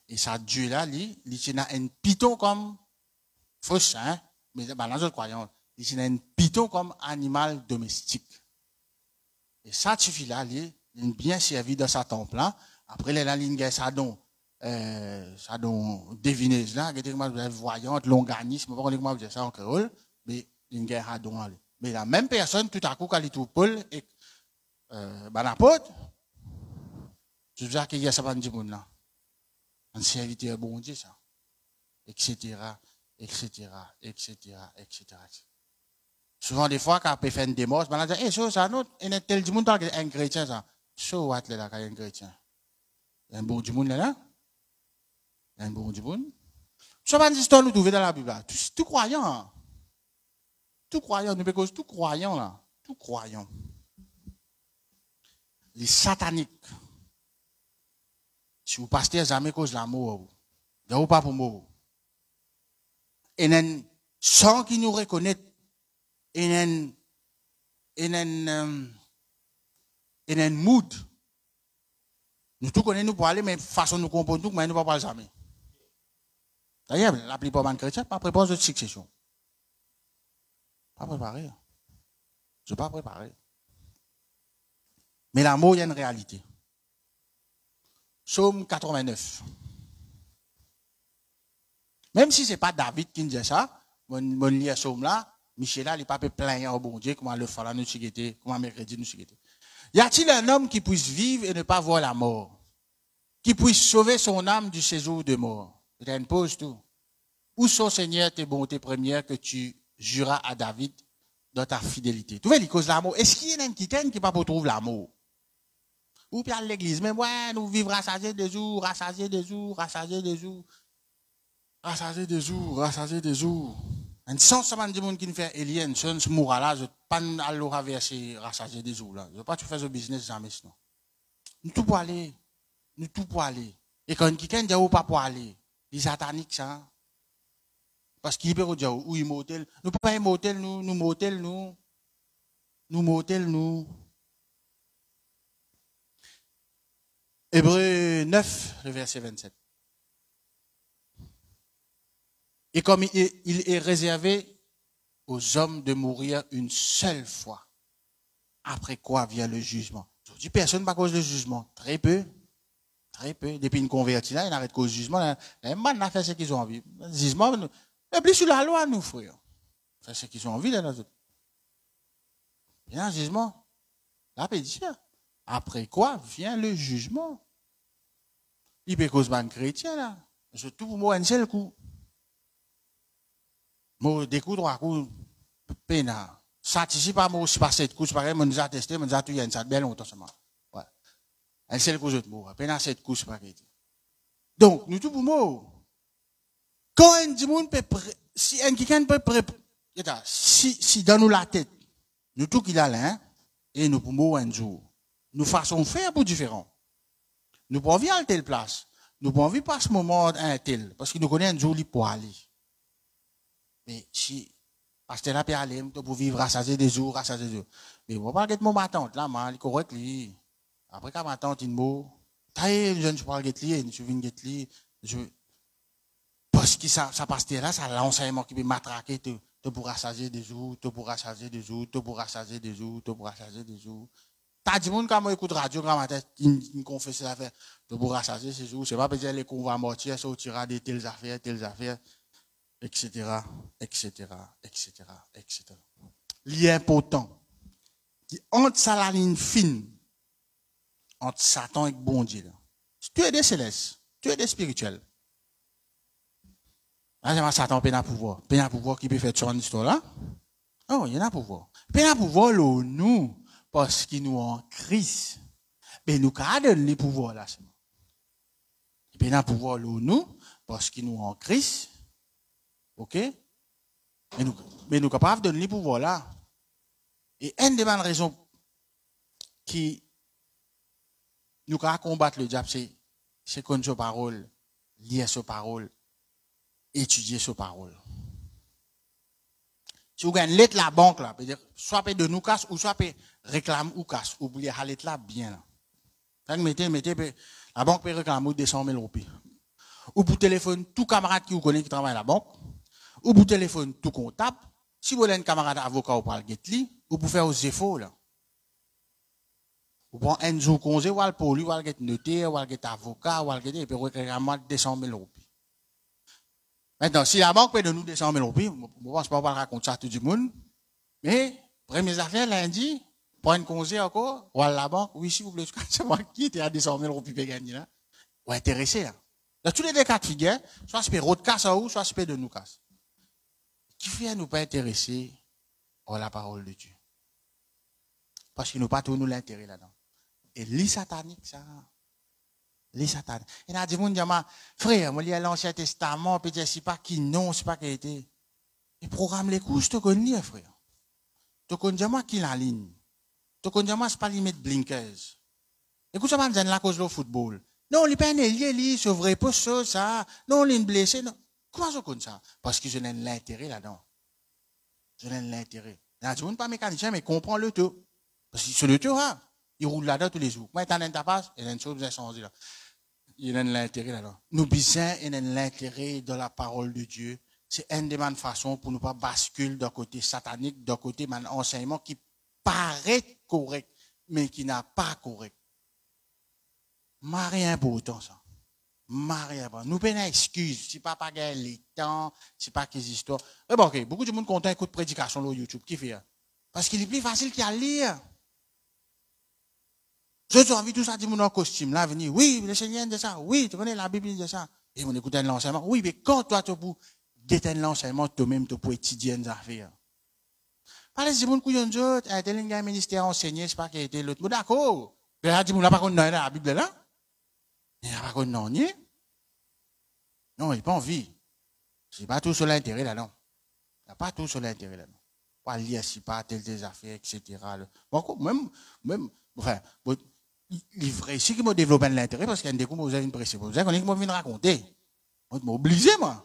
Et ça Dieu là, il a un Python comme fausse, hein. Mais dans les autres croyants, il a un Python comme animal domestique. Et ça suffit là, il est bien servi dans sa temple là. Après, il a une ça donc devineuse là, voyante, longanisme, je ne sais pas comment dire ça en créole, mais une guerre à don. Mais la même personne, tout à coup, quand il trouve Paul et l'apôtre, je veux dire qu'il y a ça pas de monde là. Un serviteur bon Dieu, ça. Etc. Souvent, des fois, quand on fait une démarche, on dit, ça, non, il y a tel monde qui est un chrétien, ça. So, what, là, quand il y a un chrétien? Il y a un bon du monde là? Il y a un bon du monde. Ce n'est pas une histoire que nous trouvons dans la Bible. Tout croyant. Tout croyant. Nous pouvons tout croyant là. Tout croyant. Les sataniques. Si vous passez jamais cause de l'amour, il n'y a pas pour mort. Et sans qu'ils nous reconnaissent, et un mood. Nous tout connaissons, nous pour aller, mais façon nous comprendre tout, mais nous ne pouvons pas jamais. D'ailleurs, la plupart des chrétiens ne sont pas préparés de succession. Pas préparé. Je ne suis pas préparé. Mais l'amour, il y a une réalité. Psaume 89. Même si ce n'est pas David qui dit ça, mon lit à Psaume là, Michel là, il n'est pas plein au bon Dieu, comment le faire nous chigueter, comment mercredi nous chigueter. Y a-t-il un homme qui puisse vivre et ne pas voir la mort? Qui puisse sauver son âme du séjour de mort? Je te pose tout. Où sont, Seigneur, tes bontés premières que tu juras à David dans ta fidélité? Tu vois, les causes de l'amour. Est-ce qu'il y en a qui ne pas trouver l'amour? Ou bien à l'église, mais ouais, nous vivons rassasiés des jours, rassasiés des jours, rassasiés des jours, rassasiés des jours, rassasiés des jours. Un sens, ça m'a dit, mon qui nous fait alien, ce moura là, je ne pas aller verser rassasiés des jours là. Je ne veux pas tu fais ce business jamais sinon. Nous tout pour aller. Nous tout pour aller. Et quand quelqu'un dit ou pas pour aller, les sataniques, ça. Parce qu'il peut dire, ou il motel. Nous ne pouvons pas motel, nous motel, nous. Nous motel, nous. Hébreux 9, le verset 27. Et comme il est réservé aux hommes de mourir une seule fois, après quoi vient le jugement. Je dis personne pas cause le jugement. Très peu. Très peu. Depuis une convertie là, il n'arrête cause du jugement. Les man a fait ce qu'ils ont envie. Le jugement, et plus sur la loi, nous, frères. Fait ce qu'ils ont envie, là, nous autres. Il y a un jugement. La paix dit ça. Après quoi vient le jugement. Il peut cause man chrétien, là. Je trouve moi un seul coup. Moi, des coups, 3 coups, pena. Ça, ici, pas moi aussi, pas cette couche, pareil, on nous a testé, on nous a tout, il y a une salle, bien longtemps seulement. Ouais. Elle sait le couche de mots, à peine à cette couche, pareil. Donc, nous tout pour moi. Quand un dit, si un quelqu'un peut si dans nous la tête, nous tout qu'il a là, et nous pour moi un jour, nous faisons faire pour différent. Nous pas envie à telle place. Nous pas envie pas ce moment à un tel, parce que nous connaissons un jour pour aller. Mais si, parce que là, peut aller, pour vivre, rassasier des jours, rassasier des jours. Mais on va pas mon ma tante, là, man, il est correct, lui. Après, quand ma tante, il mot, taille, je ne suis pas le guet-li, je viens guet-li, parce que ça passe là, ça l'enseignement qui peut m'attraquer, te pour rassasier des jours, te pour rassasier des jours, te pour rassasier des jours, te pour rassasier des jours. T'as dit, moun, quand moi écoute radio, quand ma tête, il me confesse l'affaire, te pour rassasier ces jours, c'est pas peut-être les qu'on va mortir, sortira de telles affaires, etc., etc., etc., etc. L'important, qui entre ça la ligne fine, entre Satan et bon Dieu, là. Si tu es des célestes, tu es des spirituels. Là, Satan peut pouvoir. Peut pouvoir qui peut faire son histoire là. Oh, il y en a pouvoir. Peut pouvoir là, nous, parce qu'il nous en Christ. Mais nous, quand donne les pouvoirs là, c'est bon. Peut pouvoir là, nous, parce qu'il nous en Christ. OK? Mais nous capables de donner les pouvoirs là. Et une des bonnes raisons qui nous pouvons combattre le diable, c'est connaître sa parole, lire sa parole, étudier sa parole. Si vous gagnez une lettre la banque là, soit de nous casse ou soit réclame ou casse, oubliez la lettre là bien là. Quand mettez, la banque peut réclamer 200 000 roupies. Ou pour téléphone tout camarade qui vous connaît qui travaille à la banque, ou pour téléphone tout comptable. Si vous avez un camarade avocat ou pas le get-li, ou pour faire aux efforts là. Vous prenez un jour congé, ou pour lui, ou get notaire, ou get avocat, ou get et puis réclamer 200 000 roupies. Maintenant, si la banque paie de nous 200 000 roupies, je ne pense pas raconter ça à tout le monde, mais, premières affaires, lundi, prendre congé encore, ou à la banque, oui, si vous voulez, c'est moi qui était à 200 000 roupies pour gagner là, ou intéressé là. Dans tous les deux cas de figure, soit c'est route casse ou soit c'est de nous casse. Qui fait nous pas intéresser à la parole de Dieu? Parce qu'il nous pas tout nous l'intérêt là-dedans. Et les sataniques, ça. Les sataniques. Il a dit, mon diamant, frère, moi, il y a l'Ancien Testament, peut-être, c'est pas qui non, c'est pas qui était. Et programme les couches, tu connais, frère. Tu connais moi qui la ligne. Tu connais moi, c'est pas limite blinkers. Écoute, ça m'a dit la cause du football. Non, il n'est pas un ailier, c'est vrai, pas ça. Non, il est blessé, non. Comment je connais ça? Parce que je n'ai l'intérêt là-dedans. Je n'ai l'intérêt. Il a dit, on pas mécanicien, mais comprends le tout. Parce que c'est le tout, hein. Il roule là-dedans tous les jours. Moi, étant dans ta passe, il y a une chose qui a changé là. Il y a l'intérêt là-dedans. Nous, bien, il y a l'intérêt de la parole de Dieu. C'est une des façons pour ne pas basculer d'un côté satanique, d'un côté un enseignement qui paraît correct, mais qui n'a pas correct. Rien important, ça. Rien important. Nous prenons excuse. Si pas gagner les temps, si pas qu'ils histoires. Mais bon, ok. Beaucoup de monde content écoute prédication sur YouTube. Qui fait? Parce qu'il est plus facile qu'à lire. Je envie tout ça, dit mon en costume, là, venir. Oui, le Seigneur de ça. Oui, tu connais la Bible de ça. Et on écoute l'enseignement. Oui, mais quand toi, tu peux détenir l'enseignement, toi-même, tu peux étudier des affaires. Par exemple, mon couillon de autres, tel un ministère enseigné, c'est pas qu'il était l'autre. D'accord. Mais là, dit mon, là, par contre, dans la Bible, là. Il n'a pas contre non, ni. Non, il n'a pas envie. C'est pas tout sur l'intérêt, là, non. Il n'a pas tout sur l'intérêt, là, non. Pas lire si pas telle des affaires, etc. Bon, même, enfin, il est vrai, si qui m'a développé l'intérêt, parce qu'il y a un découp, vous avez une pression. Vous avez qu'on vient raconter. On m'a obligé, moi.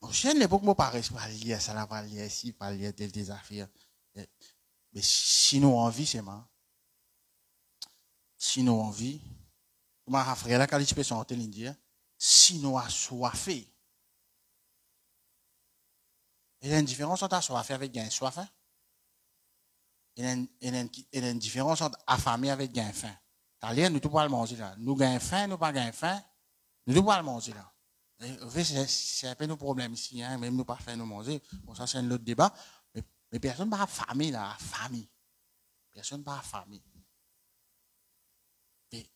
Mon chien, l'époque, moi, pareil, pas lire ça, là, pas lire ici, pas lire telle des affaires. Mais sinon, envie, c'est moi. Sinon, envie. Ma frère, là, quand il peut chanter, il dit, sinon, assoiffé. Il y a une différence entre assoiffé avec gain soif, hein? Il y a une différence entre affamé avec gain faim. T'as nous tout pas le manger là. Nous gain faim, nous pas gain faim. Nous tout pas le manger là. C'est un peu nos problèmes ici, hein? Même nous pas faire nous manger. Bon, ça c'est un autre débat. Mais personne pas affamé là, affamé. Personne pas affamé. Mais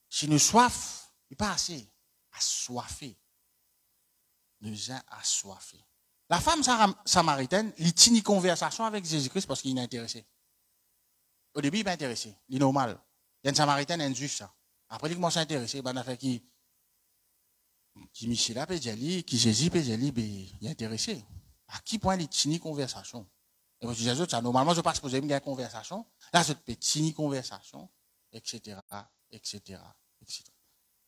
si nous soif, il pas assez. Assoiffé. Nous sommes assoiffés. La femme samaritaine, il tient une conversation avec Jésus-Christ parce qu'il est intéressé. Au début, il n'est pas intéressé. Il est normal. Il y a une samaritaine, un juif, ça. Après, il commence à s'intéresser. Ben, il a fait qui Michel peut dire, qui Jésus peut dire, il est intéressé. À qui point il tient une conversation? Et moi, je dis, ça, normalement, je passe pour une conversation. Là, je peux tenir une conversation, etc., etc., etc.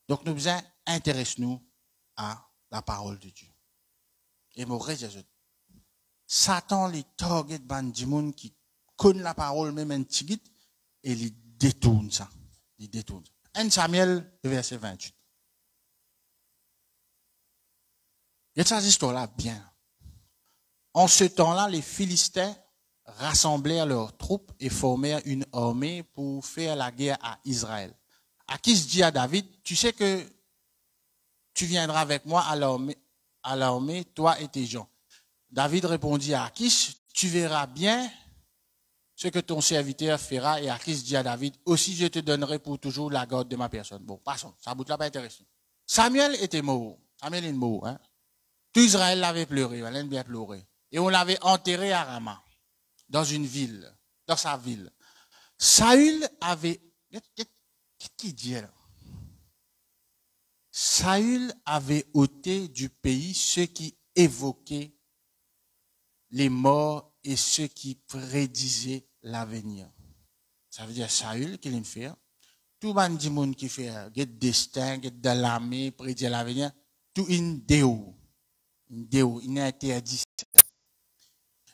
Donc, nous devons intéresser-nous à la parole de Dieu. Et mon Jésus, Satan, les target bandimoun qui connaît la parole, même un petit guide, et il détourne ça. Il détourne. 1 Samuel, verset 28. Il y a cette histoire-là bien. En ce temps-là, les Philistins rassemblèrent leurs troupes et formèrent une armée pour faire la guerre à Israël. Achis dit à David, tu sais que tu viendras avec moi à l'armée, toi et tes gens. David répondit à Achis, tu verras bien ce que ton serviteur fera. Et Achis dit à David, aussi je te donnerai pour toujours la garde de ma personne. Bon, passons, ça bout là pas intéressant. Samuel était mort. Samuel est mort, hein. Tout Israël l'avait pleuré, il avait bien pleuré. Et on l'avait enterré à Rama, dans une ville, dans sa ville. Saül avait, qu'est-ce qu'il dit là? Saül avait ôté du pays ceux qui évoquaient les morts et ceux qui prédisaient l'avenir. Ça veut dire Saül, qu'il aime faire. Tout le monde qui fait des destin, de l'armée, prédire l'avenir, tout une déo. Une déo, une interdit.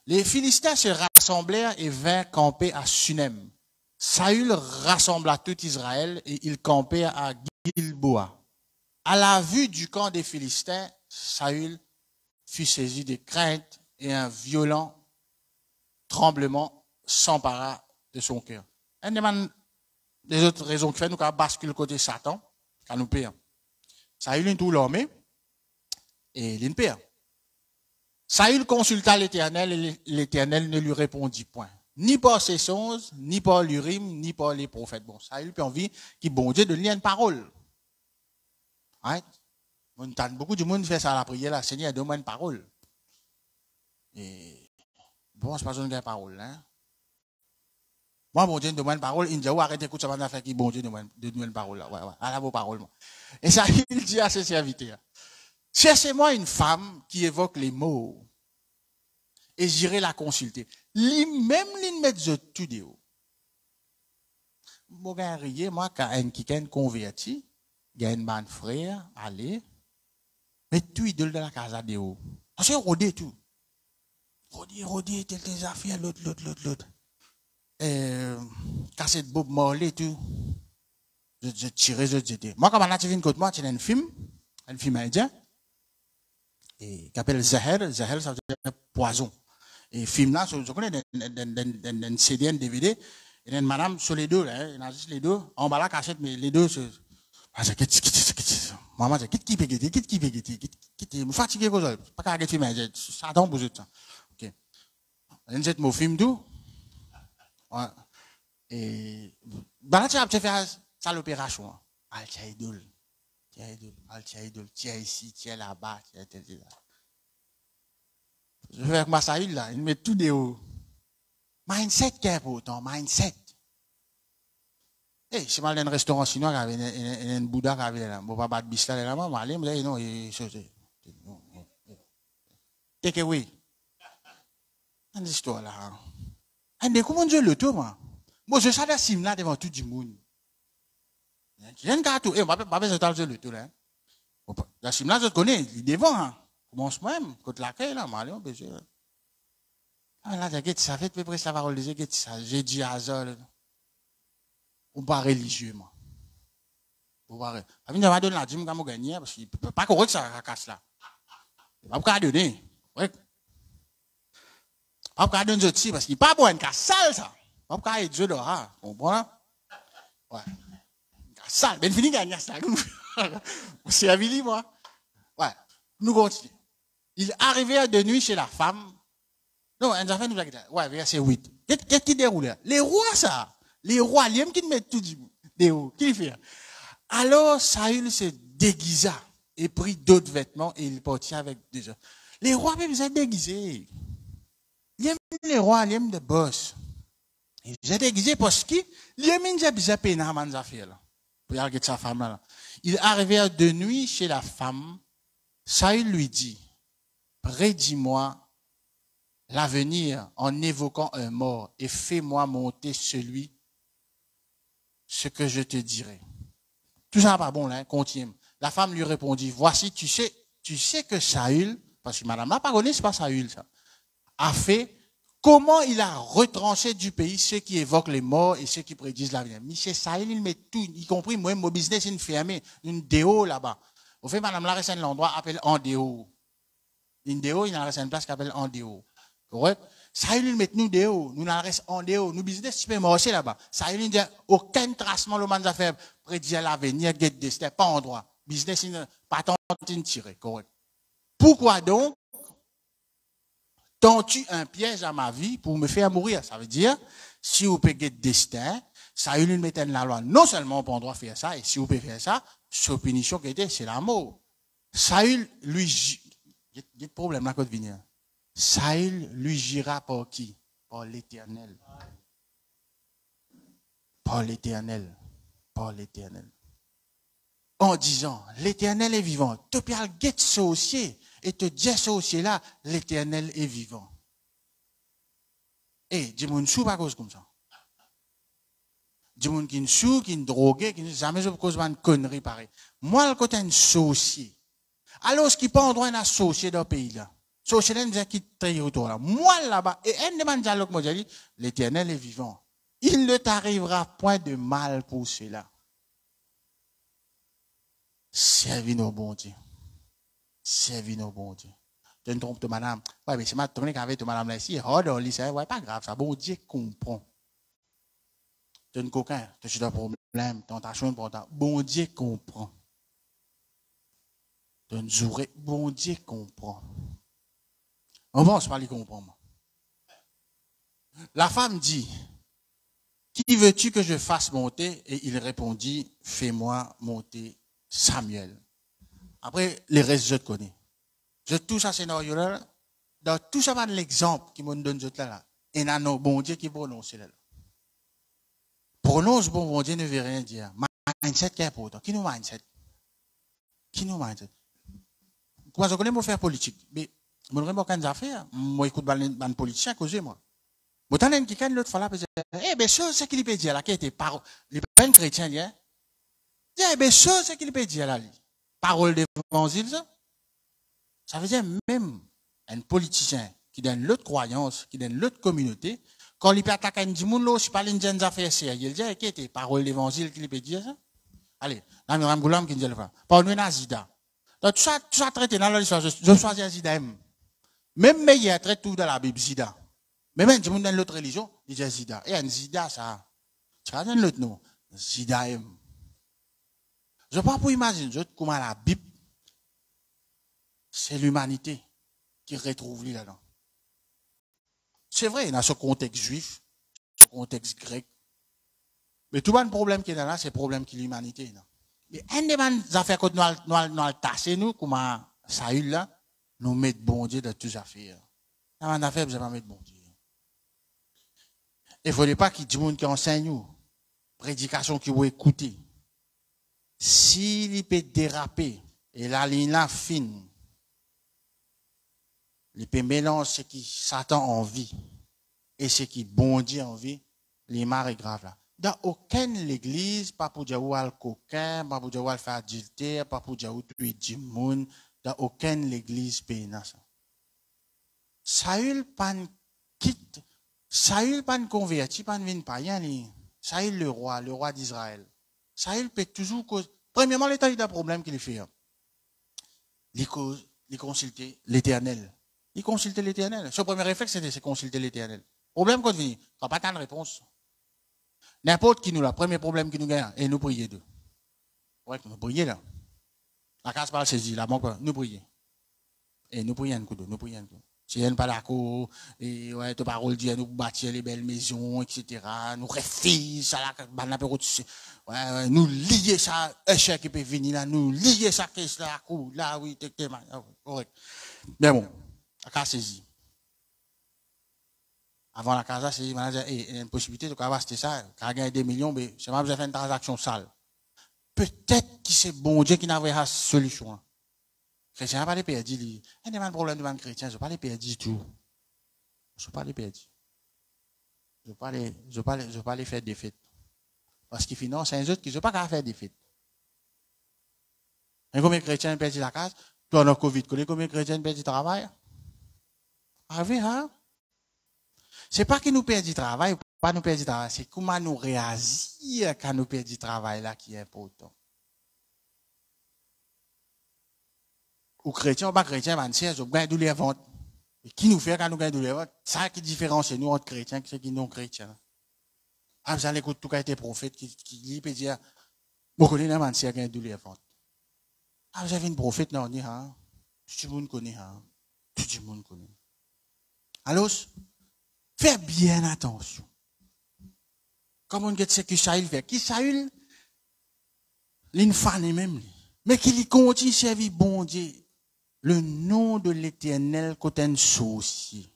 Les Philistins se rassemblèrent et vinrent camper à Sunem. Saül rassembla tout Israël et ils campèrent à Gilboa. À la vue du camp des Philistins, Saül fut saisi de crainte et un violent tremblement s'empara de son cœur. Une des autres raisons qui fait nous basculer côté Satan, quand nous payons. Saül est tout l'armée et il perd. Saül consulta l'Éternel et l'Éternel ne lui répondit point. Ni par ses songes, ni par l'Urim, ni par les prophètes. Bon, Saül a envie qu'il bon Dieu de lire une parole. Right? Beaucoup de monde fait ça à la prière, là. Seigneur, donne-moi une parole. Et bon, c'est pas une parole, hein. Moi, bon Dieu, donne-moi une parole. Il dit, arrête d'écouter ça, va faire qui bon Dieu, donne-moi une parole, là. Ouais. À la vos paroles, moi. Et ça, il dit à ses serviteurs, cherchez-moi une femme qui évoque les mots et j'irai la consulter. Même l'une met de tout de haut. Moi, quand un qui est converti, il y a un frère, allez, mais tout idole de la casa de haut. Parce que rodé tout. Rodé, tes affaires, l'autre. Cassette Bob Marley, tout. Je tirais, je jetais. Moi, quand je viens de moi, c'est un film indien. Et qui s'appelle Zahel, ça veut dire poison. Et film là, je connais un CD, un DVD, et une madame sur les deux, là, il y a juste les deux, en bas la cachette, mais les deux, maman, c'est qui peut me fatiguer, pas qu'à guetter, mais ça tombe pour ça. Ok. Un mon film d'où? Ouais. Et, bah là, tu as fait ça l'opération. Altia idole. Tiens ici, tiens là-bas, tiens là. Je vais avec ma Saül là, il met tout de haut. Mindset qui est important, mindset. Eh, si je vais dans un restaurant chinois, il y a un Bouddha qui avait là, je ne vais pas battre bis là, je vais aller, mais non, take away. Une histoire là. Et comment Dieu le tout, moi? Moi, je savais sim là devant tout le monde. Il y a un gars tout, eh, pas besoin de le tout là. La sim là, je connais, il est devant, hein. Commence moi-même, côté l'accueil là, mais allez, on peut dire. Ah là, ça fait presque la parole de Dieu, ça, j'ai dit à Azor, ou pas religieux, moi. Ou pas religieux. Après, je vais donner la dîme quand je gagne, parce qu'il ne peut pas correct ça, casse là. Il ne peut pas donner. Ouais. Il ne peut pas donner de parce qu'il n'est pas bon, une casse sale, ça. Il ne peut pas être Dieu là, comprends? Ouais. Sale, ben fini gagner ça. C'est Avili, moi. Ouais. Nous continuons. Il arrivait de nuit chez la femme. Non, un enfant nous a dit, ouais, verset 8. Qu'est-ce qui déroule? Les rois, ça. Les rois, les hommes qui mettent tout des hauts. Qui fait? Alors, Saül se déguisa et prit d'autres vêtements et il partit avec des gens. Les rois peuvent être déguisés. Ils aiment les rois, ils aiment les boss. Ils sont déguisés parce qu'ils aiment déjà peine à les affaires. Pour regarder sa femme là. Il arrivait de nuit chez la femme. Saül lui dit, prédis-moi l'avenir en évoquant un mort et fais-moi monter ce que je te dirai. Tout ça n'est pas bon, là, continue. La femme lui répondit, voici, tu sais que Saül, parce que madame n'a pas connu, c'est pas Saül, ça, a fait comment il a retranché du pays ceux qui évoquent les morts et ceux qui prédisent l'avenir. Monsieur Saül, il met tout, y compris moi, mon business, une fermée, une déo là-bas. Au fait, madame, là, reste un endroit appelé Andéo. Une déo, il y a une place qui s'appelle Andéo. Correct? Saül, il met nous déo, nous n'en reste Andéo, nous business, tu peux marcher là-bas. Saül, il dit, aucun tracement, le man a fait, prédire l'avenir, get destin, pas endroit. Business, pas tant tiré, correct? Pourquoi donc tends-tu un piège à ma vie pour me faire mourir? Ça veut dire, si vous pouvez get destin, Saül, il met la loi, non seulement pour droit faire ça, et si vous pouvez faire ça, sa punition qui était, c'est la mort. Saül, lui, il y a un problème là, quand venir. Saül lui gira par qui? Par l'Éternel. Par l'Éternel. Par l'Éternel. En disant, l'Éternel est vivant. Tu peux aller guetter sorcier et te dire sorcier là, l'Éternel est vivant. Et dis-moi une sou pas cause comme ça. Dis-moi une sou, qui est drogué, qui n'est jamais cause d'une connerie pareille. Moi, le côté un sorcier. Alors, ce qui pas en droit d'un sorcier dans le pays là. Sorcier là, nous a quitté autour là. Moi là-bas, et un demande dialogue, moi, j'ai dit, l'Éternel est vivant. Il ne t'arrivera point de mal pour cela. Servis nos bons dieux. Servis nos bons dieux. Tu ne trompes de madame. Ouais, mais c'est ma tournée qu'avec madame là ici. Oh, dans le ouais, pas grave, ça. Bon Dieu comprend. Tu ne coquin, tu as un problème, tentation pour ta. Bon Dieu comprend. Tu ne jouerais, bon Dieu comprend. On va se parler comprendre. La femme dit, qui veux-tu que je fasse monter? Et il répondit, fais-moi monter Samuel. Après, les restes, je te connais. Je touche à ce scénario-là. Dans tout ça, l'exemple qui me donne là. Et il y a un bon Dieu qui prononce là. Prononce bon Dieu ne veut rien dire. Mindset qui est important. Qui nous mindset? Qui nous mindset? Moi, je connais mon faire politique. Mais, je ne sais pas aucune affaire. Moi, écoute, un politicien à cause de moi. Mais t'en as qui quand l'autre fois là, eh ben, chose, c'est qu'il peut dire là, qui était parole, les peines chrétiens, là. Eh ben, chose, c'est qu'il peut dire là, parole d'évangile, ça. Ça veut dire même un politicien qui donne l'autre croyance, qui donne l'autre communauté, quand il peut attaquer un monde là, si parle d'une affaire sérieuses, il dit, qui était parole d'évangile qu'il peut dire ça. Allez, là, Miram Goulam qui dit le fait. Parle-nous d'un Zida. Donc, tout ça traité dans l'histoire, je choisis un Zida. Même meilleur traite tout dans la Bible, Zida. Mais même, si vous dans l'autre religion, il dit Zida. Et un Zida, ça, tu as un autre nom. Zida M. Je ne peux pas pour imaginer comment la Bible, c'est l'humanité qui retrouve là-dedans. C'est vrai, dans ce contexte juif, ce contexte grec. Mais tout le problème qui est là, c'est le problème qui est l'humanité. Mais un des affaires que nous allons tasser, nous, comme Saül là, nous mettons bon Dieu dans toutes les affaires. Dans une affaire, vous n'allez pas mettre bon Dieu. Il ne faudrait pas qu'il y ait des gens qui enseignent nous, prédication qui vont écouter. S'il peut déraper, et la ligne là fine, il peut mélanger ce qui Satan en vie et ce qui bon Dieu en vie, l'image est grave là. Dans aucune église, pas pour dire où al coquin, pas pour dire où al faire adultère, pas pour dire où tuer du monde, dans aucune église pénale ça. Saül pas quitte. Saül pas converti, pas vient païen. Saül le roi d'Israël. Saül peut toujours cause. Premièrement, l'État il a un problème qu'il fait. Il consulter l'Éternel. Il consulter l'Éternel. Son premier réflexe c'était de consulter l'Éternel. Problème qu'on vient, quand pas tant de réponse. N'importe qui nous le premier problème qui nous gagne et nous prier d'eux. Ouais, nous prier là. La casse pas saisie, la banque nous prier. Et nous prions un coup nous prions un coup. Si elle n'est pas d'accord, et ouais, ta parole dit, nous bâtir les belles maisons, etc., nous refusons ça, ouais, nous lier ça, un chèque qui peut venir là, nous lier ça, caisse là, coup, là, oui, correct. Bien bon. La saisi. Avant la casa, c'est une possibilité de acheter ça, de gagner des millions, mais c'est pas besoin de faire une transaction sale. Peut-être que c'est bon Dieu qui n'avait pas de solution. Les chrétiens n'ont pas les perdus. Il y a des problèmes de chrétiens, je ne pas les perdus du tout. Je ne pas les perdus. Je ne pas les faire des fêtes. Parce qu'ils financent un autre qui ne pas faire des fêtes. Et combien de chrétiens perdent la case? Toi, on a Covid, combien de chrétiens perdent le travail? Ah oui, hein? C'est pas qu'ils nous perdent du travail, pas nous perdre du travail, c'est comment nous réagir quand nous perdons du travail là qui est important. Ou chrétien ou pas chrétien, man, c'est, on gagne de les ventes. Et qui nous fait quand nous gagnons de les ventes? Ça qui différencie nous entre chrétiens et ceux qui non chrétiens. Ah, vous allez écouter tout cas été prophète qui peut dire, vous connaissez un man, c'est gagne de les ventes. Ah, vous avez une prophète, non, on dit, hein? Tout le monde connaît, hein? Tout le monde connaît. Alors, fais bien attention. Comment on sait que Saül fait? Qui Saül? L'infâme même. Mais qu'il continue à servir bon Dieu. Le nom de l'Éternel côté un souci.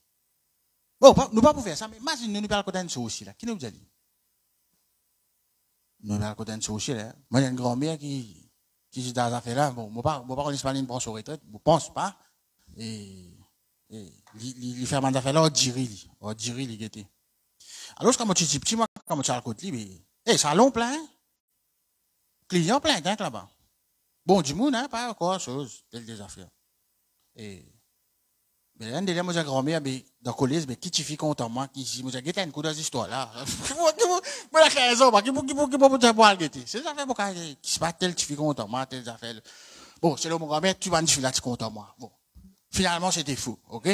Bon, nous pas pour faire ça, mais imagine nous parlons côté un souci là. Qui nous dit? Nous parlons côté un souci là. Moi j'ai une grand-mère qui est dans affaire là. Bon, moi pas l'Espagne prend son retraite, je pense pas. Et il fait des affaires là, on dirait il était. Alors quand tu dis petit moi quand tu as le côté mais salon plein. Client plein gang là-bas. Bon du monde hein, pas encore chose, des affaires. Et mais un délai moi j'ai grand-mère mais dans collège mais qui tu fais content moi qui dit moi j'ai guetté une coup dans histoire là. Moi la 15 ans qui pour boire guetter. C'est ça fait pour qui se pas tel tu fais content moi telles affaires. Bon, c'est là mon grand-mère tu vas dire là tu content moi. Bon. Finalement c'était fou, OK?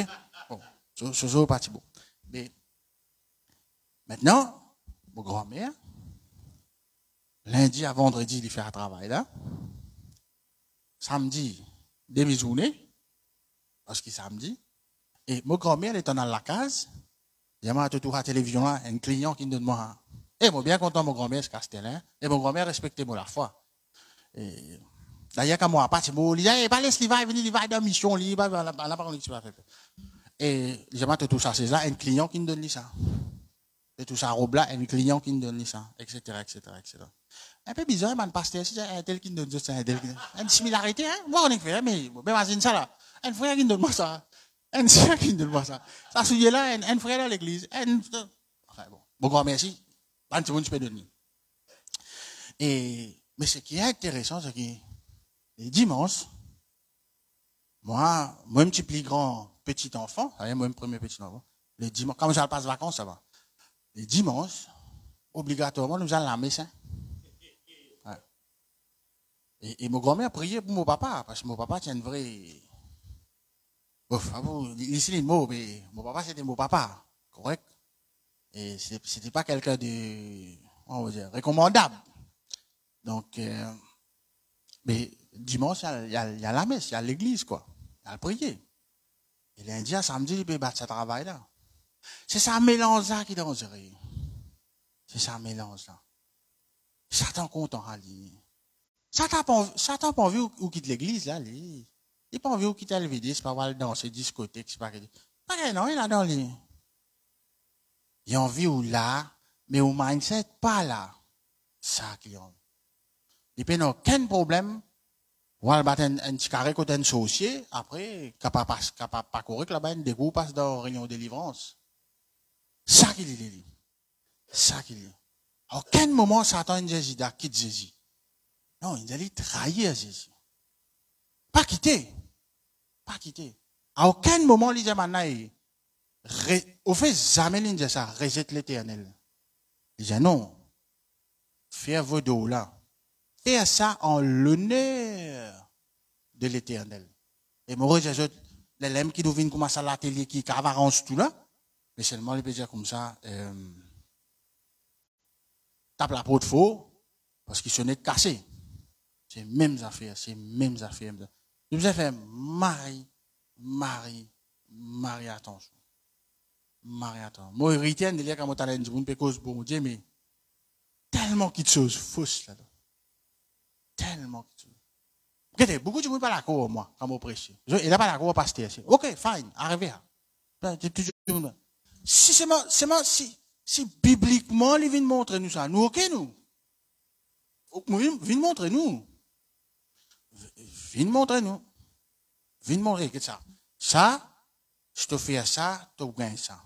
Bon, c'est parti bon. Mais maintenant mon grand-mère lundi à vendredi il fait un travail là. Samedi demi-journée parce que samedi. Et mon grand-mère est dans la case. Il y a tout à la télévision là, un client qui me donne moi. Et moi bien content mon grand-mère c'est Castellin. Et mon grand-mère respectait moi la foi. Et d'ailleurs quand moi parti bon, il dit pas laisse il va venir il va dans mission, il va là par contre faire. Et j'ai tout ça c'est là un client qui me donne ça. Et tout ça robe là un client qui me donne ça, etc. Un peu bizarre man pasteur c'est un tel qui me donne ça, une similarité hein. Moi on est fait mais imagine ça là. Un frère qui me donne moi ça. Un frère qui me donne moi ça. Ça souillé là un frère dans l'église. Enfin bon. Bon grand merci. Pas tout le monde je peux donner. Et mais ce qui est intéressant c'est que les dimanches moi un petit plus grand petit enfant, moi un premier petit enfant. Les dimanches quand je passe vacances ça va. Les dimanches obligatoirement nous allons à la messe. Hein? Ouais. Et mon grand-mère priait pour mon papa parce que mon papa tient une vraie ici les mots, mais mon papa c'était mon papa, correct? Et c'était pas quelqu'un de, on va dire, recommandable. Donc, mais dimanche, il y a la messe, il y a l'église, quoi. Il y a le prier. Et lundi à samedi, il peut battre ce travail-là. C'est ça mélange là qui est dangereux. C'est ça mélange là. Satan content à lui. Satan pas envie ou quitte l'église là, lui. Il n'a pas envie de quitter le vidéo, c'est pas aller danser, discothèque, c'est pas que. Pas non, il a dans lui. Il a envie ou là, mais au mindset, pas là. Ça qui a. Il n'y a aucun problème. On va battre un petit carré côté un saucier, après, capable pas correct là-bas, un dégoût passe dans la réunion de délivrance. Ça qui est. Ça qui est. À aucun moment, Satan Jésus quitte Jésus. Non, il a trahir Jésus. Pas quitter. Pas quitter. À aucun moment, il dit maintenant, au fait, jamais il dit ça, rejette l'Éternel. Il dit non. Fais vos dos là. Fais ça en l'honneur de l'Éternel. Et moi, j'ajoute, les lèmes qui nous viennent commencer à l'atelier, qui avancent tout là, mais seulement, il peut dire comme ça, tape la peau de faux, parce qu'il se n'est cassé. C'est mêmes affaires, c'est mêmes affaires. Nous avons fait Marie, attention. Marie, attention. Moi, je retiens de lire quand je suis allé cause bon Dieu, mais tellement de choses fausses là-dedans. Tellement de choses. Regardez, beaucoup de gens pas d'accord moi, quand je prêche. Il n'a pas d'accord au pasteur. Ok, fine, arrivez là. Si bibliquement, il vient montrer nous ça, nous, ok, nous. Vient montrer nous. Vient montrer nous. Vient montrer que ça. Ça, je te fais ça, tu gagnes ça.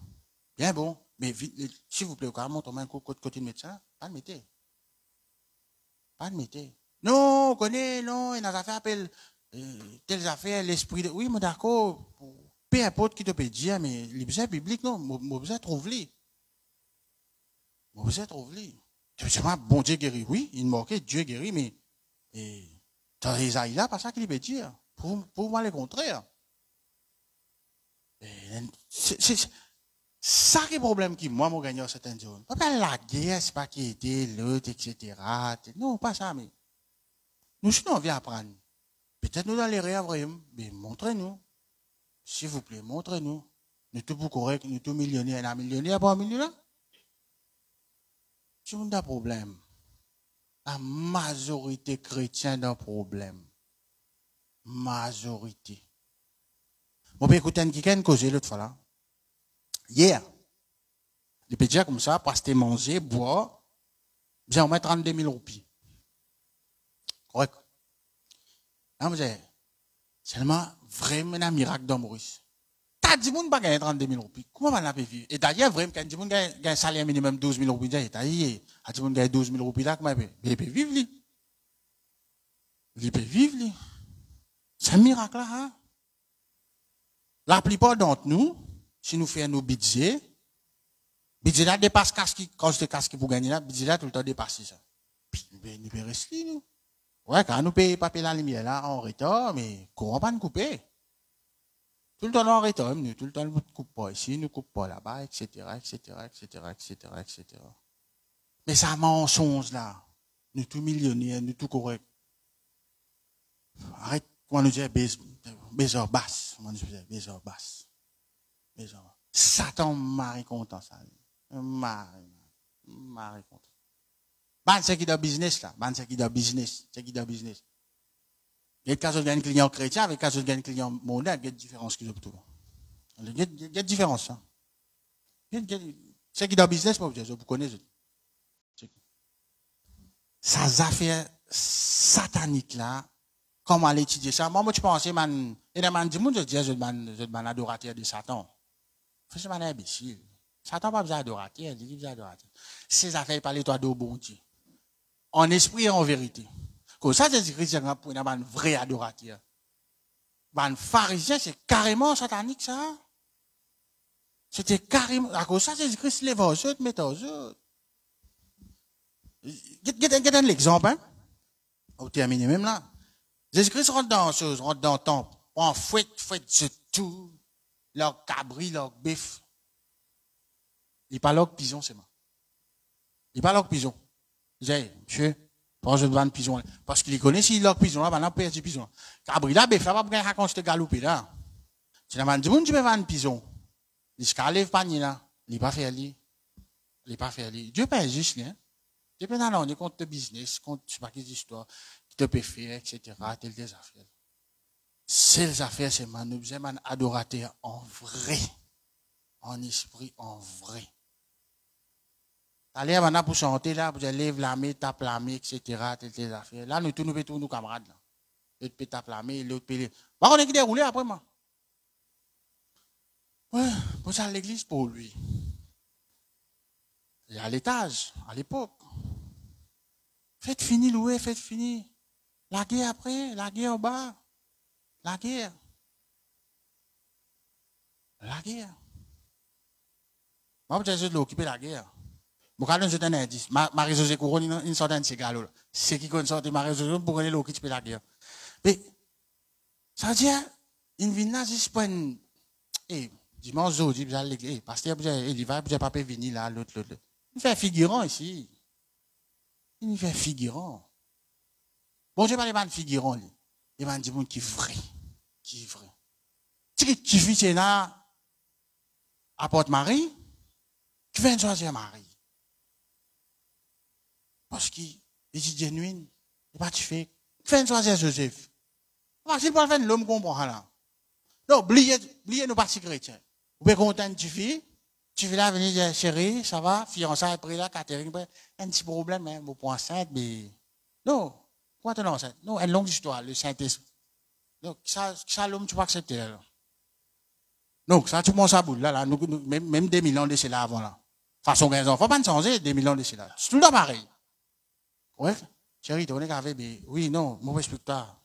Bien bon, mais s'il vous plaît, quand même, montre-moi un côté de médecin, pas de métier. Pas de métier. Non, on connaît, non, il a fait appel, telles affaires, l'esprit de, oui, mais d'accord, peu importe qui te peut dire, mais les besoins bibliques, non, mon besoin trouve-les. Mon besoin trouve-les. C'est pas bon Dieu guérit, oui, il manquait, Dieu guérit, mais, dans Isaïe là, pas ça qu'il peut dire. Pour moi, le contraire. C'est ça qui est le problème qui, moi, mon gagnant, c'est un zone. Pas la guerre, c'est pas qui était l'autre, etc. Non, pas ça, mais, nous, si on vient apprendre, peut-être nous dans les rêves, mais montrez-nous. S'il vous plaît, montrez-nous. Nous tous pour correct, nous tous millionnaires, un millionnaire, pas un millionnaire. C'est un problème. La majorité chrétienne a un problème. Majorité. Bon, ben, écoutez, qui a causé l'autre fois là. Hier. Les petits comme ça, passer manger, boire, bien, on met 32 000 roupies. Correct. Là, vous avez, seulement, vraiment un miracle dans Maurice. T'as dit, moun pas gagner 32 000 roupies. Comment on va vivre? Et d'ailleurs, vraiment, quand on gagne un salaire minimum 12 000 roupies, t'as dit, à tout le monde gagne 12 000 roupies là, comment il peut vivre, lui? Il peut vivre, lui. C'est un miracle là, hein? La plupart d'entre nous, si nous faisons nos budgets là dépasse casque, quand c'est casque pour gagner là, budget là tout le temps dépasse ça. Puis, nous peut rester, nous. Ouais, quand nous payons pas payer la lumière là, en retard, mais comment pas nous couper? Tout le temps en retard, nous, tout le temps nous coupe pas ici, nous coupe pas là-bas, etc., etc., etc., etc., etc. Mais ça mensonge là. Nous tous millionnaires, nous tout correct. Arrête, comment nous dire, baiser basse. Comment nous dire, baiser basse. Satan m'a content ça. M'a content. Ban c'est qui dans business là, ban c'est qui dans business, c'est qui dans business. Il y a cas où gagne client chrétien avec cas où gagne client mondain, il y a une différence qui tout. Il y a une différence ça. C'est qui dans business moi vous connaissez. Ça affaire satanique là, comment aller étudier ça? Moi tu penses man, et man dit moi je dis je man adorateur de Satan. C'est man imbécile. Satan pas besoin d'adorateur, il dit besoin d'adorateur. Ces affaires parler toi de bon Dieu. En esprit et en vérité. Comme ça, Jésus-Christ, pour un vrai adorateur. Un pharisien, c'est carrément satanique, ça. C'était carrément, à cause de ça, Jésus-Christ lève aux autres, met aux autres. Regardez l'exemple, hein. Au terminer même là. Jésus-Christ rentre dans le temple. On fouette de tout. Leur cabri, leur bœuf. Il parle leur pigeon, c'est moi. Il parle leur pigeon. Il dit, monsieur, pour je dois pigeon. Parce qu'il connaît si leur pigeon, là, on a perdu pigeon. Cabri, là, bœuf, là, pas raconter de galoper, là. Si la man dit, tu peux vendre pigeon. Il se calève panier, là. Il pas fait, lui. Il pas fait, lui. Dieu pas juste, hein. Dieu peut aller, on est contre le business, contre, je sais pas quelle histoire, qui te peut faire, etc., telles des affaires. Ces affaires, c'est man, nous sommes adorateur en vrai. En esprit, en vrai. Allez, maintenant, pour chanter, là, vous lève la main, tape la main, etc., telles des affaires. Là, nous, tous nos camarades, là. L'autre peut taper la main, l'autre peut. Par contre, qui déroule après moi. Ouais, pour ça, l'église, pour lui. Et à l'étage, à l'époque. Faites fini, louer, faites fini. La guerre après, la guerre au bas. La guerre. La guerre. Moi, je vais occuper la guerre. Je vais un indice. Marie-Josée Couronne, une sorte de cigalo. C'est qui connaît sorte de Marie-Josée pour qu'on ait l'occuper la guerre. Mais, ça veut dire, une vie là, juste pour une, dimanche, jeudi, vous allez l'église, pasteur, il va, vous pas venir là, l'autre. Il fait figurant ici. Il fait figurant. Bon, je ne vais pas les figurant, lui. Il va dire, qui est vrai. Qui est vrai. Tu vis, c'est là, à Porte-Marie, tu viens de choisir Marie. Parce qu'il est genuine. Il va tu fais. Tu viens de choisir Joseph. Facile pour faire l'homme comprend là. Non, oubliez nous pas si chrétiens. Vous êtes content de tu fais là, venir dire, chérie, ça va, fiançailles, après là, Catherine, un petit problème, hein, vous prenez enceinte, mais, non, quoi t'es enceinte? Non, une longue histoire, le Saint-Esprit. Donc, ça, l'homme, tu peux accepter, là. Donc, ça, tu montes sa boule, là, même des millions de là avant, là. Façon 15 ans, faut pas changer des millions de là. C'est tout le temps pareil. Ouais? Chérie, tu connais qu'avec, oui, non, moi, explique toi.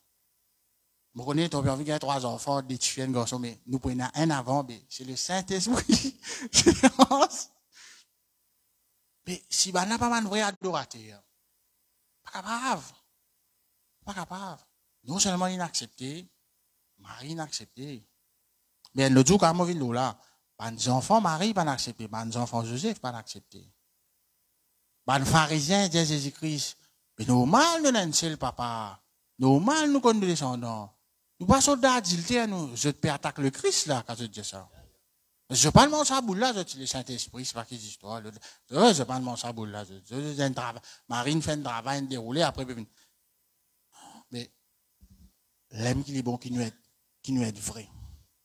Je connais, tu as envie de 3 enfants, des filles, un garçon, mais nous prenons un avant, c'est le Saint-Esprit. Mais si on n'a pas un vrai adorateur, pas capable. Pas capable. Non seulement inaccepté, Marie inaccepté. Mais le jour quand on vit là, les enfants Marie pas accepté, les enfants Joseph pas accepté. Les pharisiens disent Jésus-Christ, mais normal nous n'en seul papa, normal nous connaissons descendants. Nous pas soldats adultères nous, je peux attaquer le Christ là quand je dis ça. Je parle mon saboule là, je dis le Saint-Esprit, c'est pas qu'ils histoire. Je parle mon saboule là, je un travail. Marine fait un travail déroulé après. Mais l'aime qui est bon, qui nous est vrai.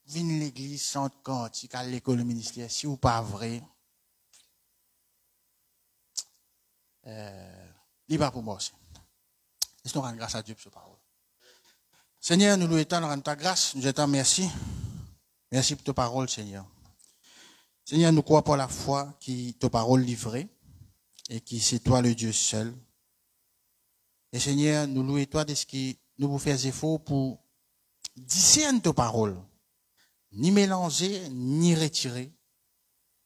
Venez l'église, sans cantique, à l'école ministère, si ou pas vrai, il va pour moi aussi. Laisse-nous rendre grâce à Dieu pour ce parole. Seigneur, nous lui étendons ta grâce, nous étendons merci. Merci pour ta parole, Seigneur. Seigneur, nous croyons pour la foi qui ta parole livrée et qui c'est toi le Dieu seul. Et Seigneur, nous louons toi de ce qui nous vous faisons effort pour discerner ta parole, ni mélanger, ni retirer,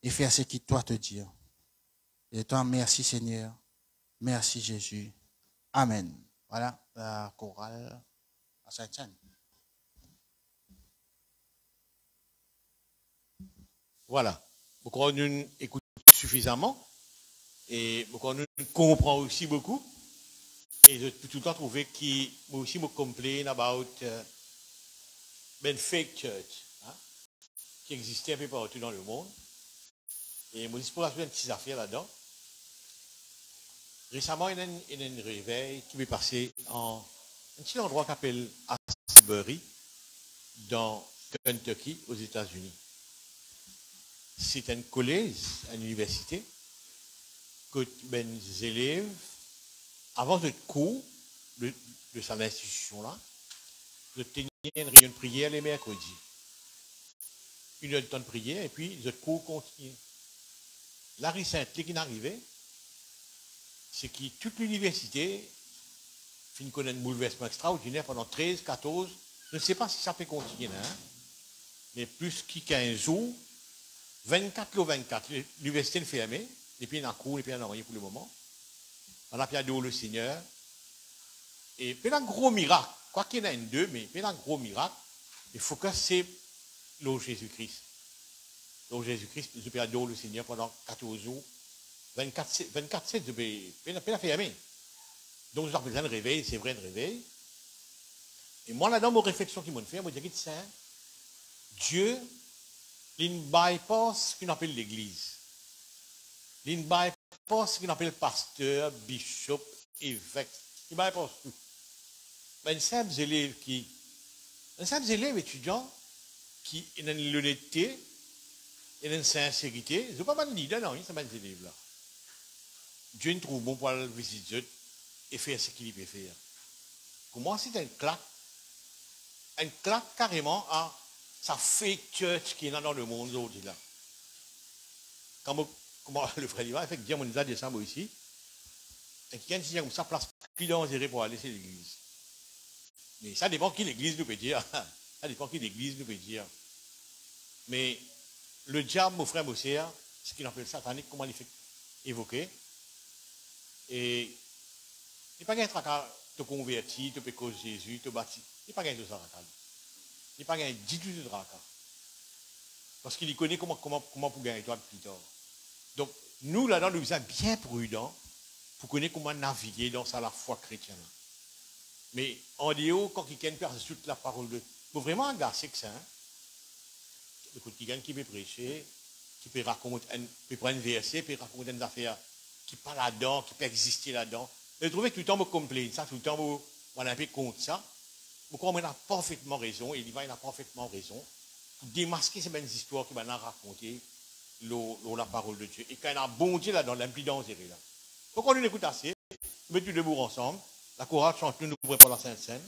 et faire ce qui toi te dire. Et toi, merci Seigneur, merci Jésus. Amen. Voilà la chorale à Saint-Jean. Voilà. Pourquoi nous écoutons suffisamment et pourquoi nous comprenons aussi beaucoup. Et je peux tout le temps trouver qui aussi me complain about fake church, hein, qui existait un peu partout dans le monde. Et je dispose de petites affaires là-dedans. Récemment, il y a un réveil qui m'est passé en un petit endroit qu'on appelle Asbury, dans Kentucky, aux États-Unis. C'est un collège, une université, que les élèves, avant de cours de cette institution-là, je tenais une réunion de prière les mercredis. 1 heure de temps de prière, et puis le cours continue. La récente qui est arrivée, c'est que toute l'université finit connaît un bouleversement extraordinaire pendant 13, 14, je ne sais pas si ça peut continuer, hein, mais plus que 15 jours, 24 le 24, l'université est fermée, et puis il y a un cours, et puis il y a un pour le moment. On a piadé le Seigneur. Et puis un gros miracle, quoi qu'il y en ait deux, mais puis un gros miracle, il faut que c'est le Jésus-Christ. Le Jésus-Christ, je peux adorer le Seigneur pendant 14 jours, 24-7, je peux fermer. Donc, je besoin de réveil, c'est vrai, de réveil. Et moi, là-dedans, mon réflexion qui m'a fait, je me dis, c'est Dieu, il bypass ce qu'on appelle l'Église. Il bypass ce qu'on appelle pasteur, bishop, évêque. Il bypass tout. Mais un simple élève étudiant qui a une l'honnêteté et une sincérité, je ne pas mal dire, non, c'est pas un élève là. Dieu nous trouve bon pour le visiter et faire ce qu'il peut faire. Pour moi, c'est un claque carrément à sa fake church qui est dans le monde aujourd'hui là. Comment le frère Ivan, effectivement, on nous a descendu ici, et qui a dit comme ça, place plus dangereuse pour aller chez l'église. Mais ça dépend qui l'église nous peut dire. Ça dépend qui l'église nous peut dire. Mais le diable, mon frère, mon sœur, ce qu'il appelle satanique, comment il fait évoquer. Et il n'est pas un tracas te convertir, te pécose Jésus, te bâtir. Il n'est pas un de ça. Il n'est pas un du tout de tracas. Parce qu'il connaît comment pour gagner toi plus tard. Donc, nous, là-dedans, nous sommes bien prudents pour connaître comment naviguer dans ça, la foi chrétienne. Mais en dehors, quand quelqu'un perd toute la parole de... Il faut vraiment agacer que ça. Hein? Quelqu'un qui peut prêcher, qui peut raconter, peut prendre un verset, peut raconter une affaire qui pas là-dedans, qui peut exister là-dedans. Et je trouvais que tout le temps, me complain ça, tout le temps, on a un peu contre ça. Pourquoi on a parfaitement raison, et il a parfaitement raison, pour démasquer ces mêmes histoires qu'il m'a racontées, la parole de Dieu. Et quand il a bon Dieu là dans l'impudence, là. Pourquoi on écoute assez, mettez debout ensemble, la chorale chante, nous ouvrons pour la Sainte Seine.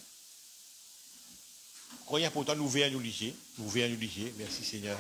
Croyez pourtant, nous veillons nous liger, merci Seigneur.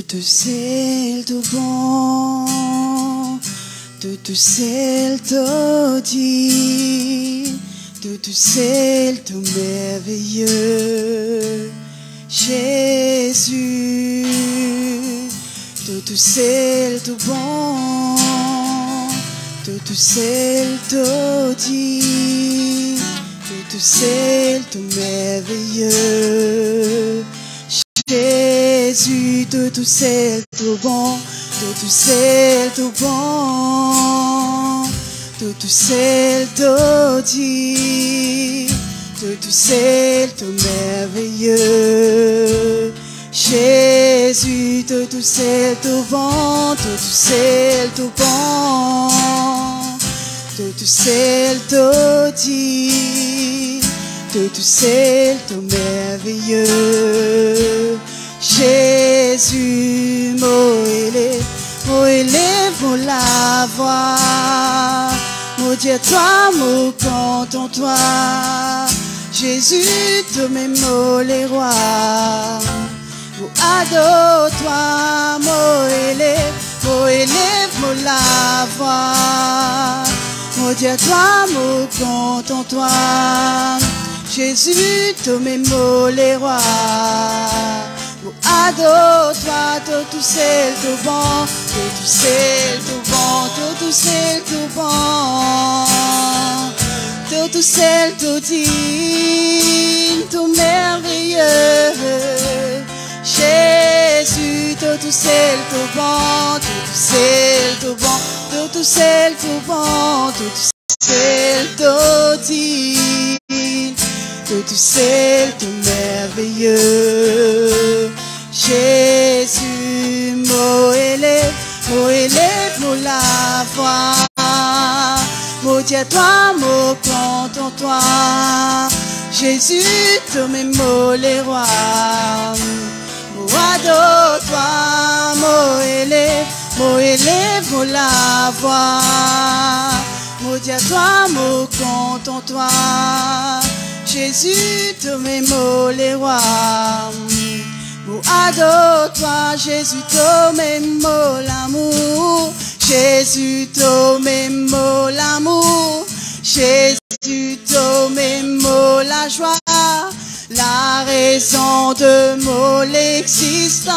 Tout c'est tout bon, tout c'est tout dit, tout c'est tout merveilleux, Jésus. Tout c'est tout bon, tout c'est tout dit, tout c'est tout merveilleux, Jésus. Tout c'est tout bon, tout c'est tout bon, tout c'est tout dit, tout c'est tout merveilleux, Jésus. Tout c'est tout bon, tout c'est tout bon, tout c'est tout dit, tout c'est tout merveilleux, Jésus. Mo élève la voix, mo Dieu toi, mo content toi, Jésus, te même les rois, mo adore toi, mo élève la voix, mo Dieu toi, mo content toi, Jésus, te même les rois. Adore toi, tout c'est tout bon, tout c'est tout bon, tout c'est tout bon, tout c'est tout digne, tout merveilleux, Jésus. Tout c'est tout bon, tout c'est tout bon, tout c'est tout bon, tout c'est tout digne, tout c'est tout merveilleux, Jésus. Mo élève la voix, mo Dieu toi, mo content toi, Jésus, te même les rois, mo adore toi, mo élève la voix, mo Dieu toi, mo content toi, Jésus, te même les rois. Adore toi, Jésus, toi même l'amour, Jésus, toi même l'amour, Jésus, toi même la joie, la raison de mon existence,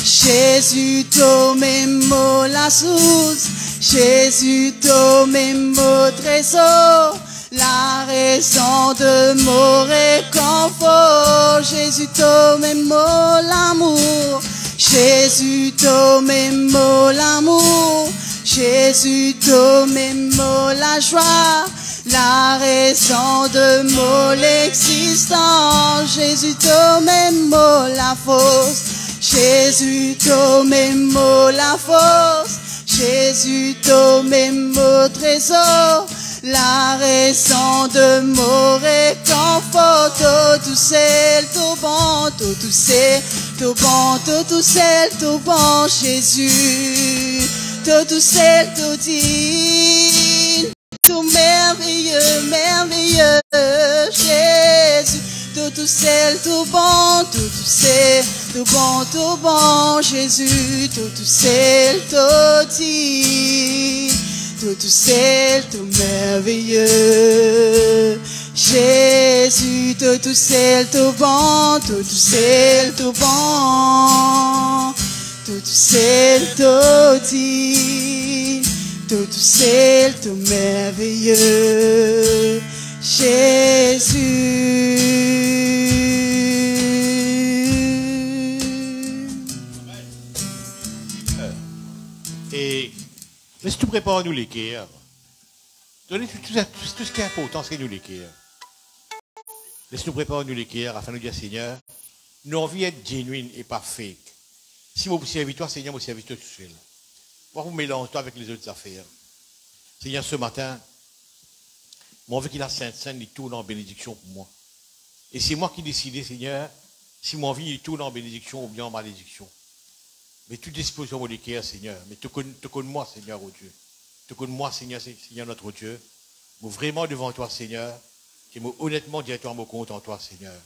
Jésus, toi même la source, Jésus, toi même trésor, la raison de mon réconfort, Jésus, toi même l'amour, Jésus, toi même l'amour, Jésus, toi même la joie, la raison de mon existence, Jésus, toi même la force, Jésus, toi même la force, Jésus, toi même trésor, la raison de mon réconfort, tout c'est tout bon, tout c'est tout bon, tout c'est tout bon, Jésus, tout c'est tout digne, tout merveilleux, merveilleux, Jésus, tout c'est tout bon, tout c'est tout bon, Jésus, tout c'est tout digne, tout seul, tout merveilleux. Jésus, tout seul, tout bon, tout seul, tout bon. Tout seul, tout digne, tout seul, tout merveilleux. Jésus. Et laisse-nous préparer nous l'équerre. Donnez tout ce qui est important, c'est nous l'équerre. Laisse-nous préparer nous l'équerre afin de nous dire, Seigneur, nous envie d'être genuine et pas fake. Si vous servez toi, Seigneur, vous servez toi tout seul. Moi, vous mélangez toi avec les autres affaires. Seigneur, ce matin, moi, je veux qu'il a Sainte-Sainte, il tourne en bénédiction pour moi. Et c'est moi qui décide, Seigneur, si mon vie il tourne en bénédiction ou bien en malédiction. Mais toute disposition au l'équerre, Seigneur. Mais te connais moi, Seigneur, oh Dieu. Te connais moi, Seigneur, Seigneur, notre Dieu. Moi, vraiment devant toi, Seigneur, qui me honnêtement directement me compte en toi, Seigneur.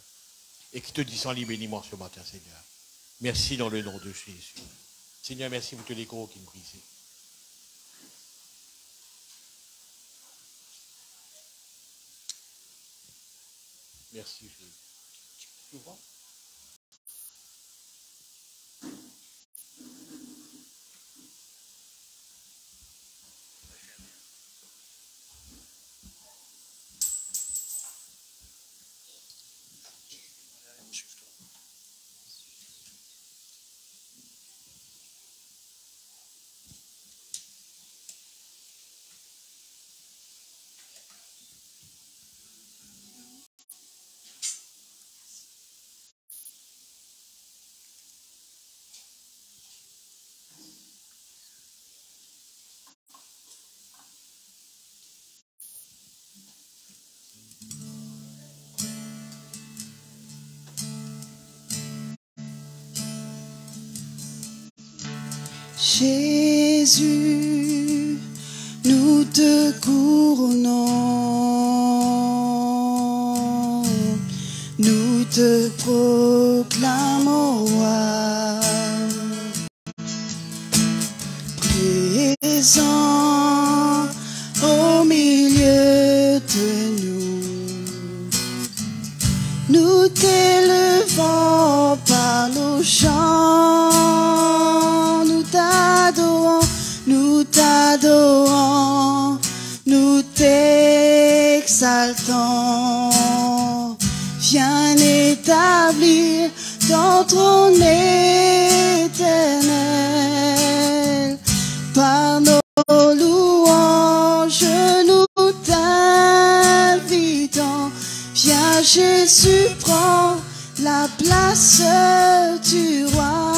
Et qui te dit sans bénis-moi ce matin, Seigneur. Merci dans le nom de Jésus. Seigneur, merci pour tous les gros qui nous brisent. Merci, Jésus. Tu vois? Jésus, nous te couronnons, nous te proclamons roi, présent au milieu de nous. Nous t'élevons par nos chants, nous t'adorons, nous t'exaltons. Viens établir ton trône éternel. Par nos louanges, nous t'invitons. Viens Jésus, prends la place du roi.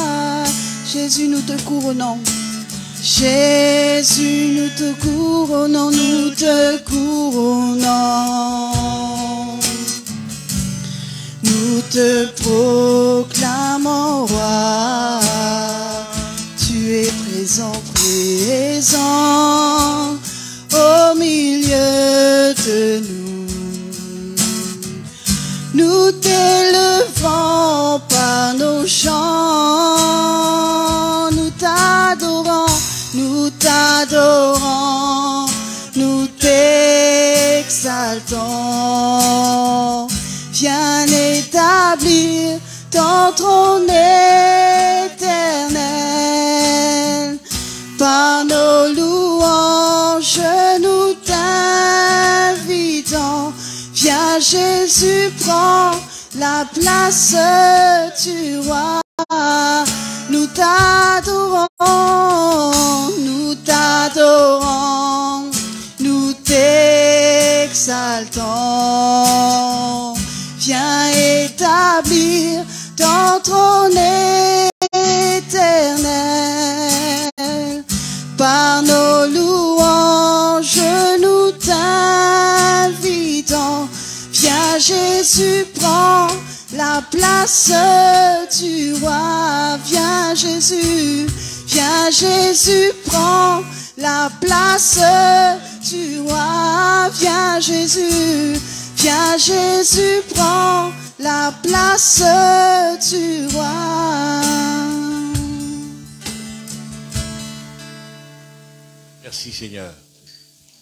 Jésus, nous te couronnons. Jésus, nous te couronnons, nous te couronnons. Nous te proclamons roi. Tu es présent au milieu de nous. Nous t'élevons par nos chants, nous t'adorons, nous t'exaltons. Viens établir ton trône éternel. Par nos louanges, nous t'invitons. Viens Jésus, prends la place du roi. Nous t'adorons, nous t'adorons, nous t'exaltons. Viens établir ton trône éternel. Par nos louanges, nous t'invitons. Viens Jésus, prends la place du roi. Viens Jésus, prends la place du roi. Viens Jésus, prends la place du roi. Merci Seigneur.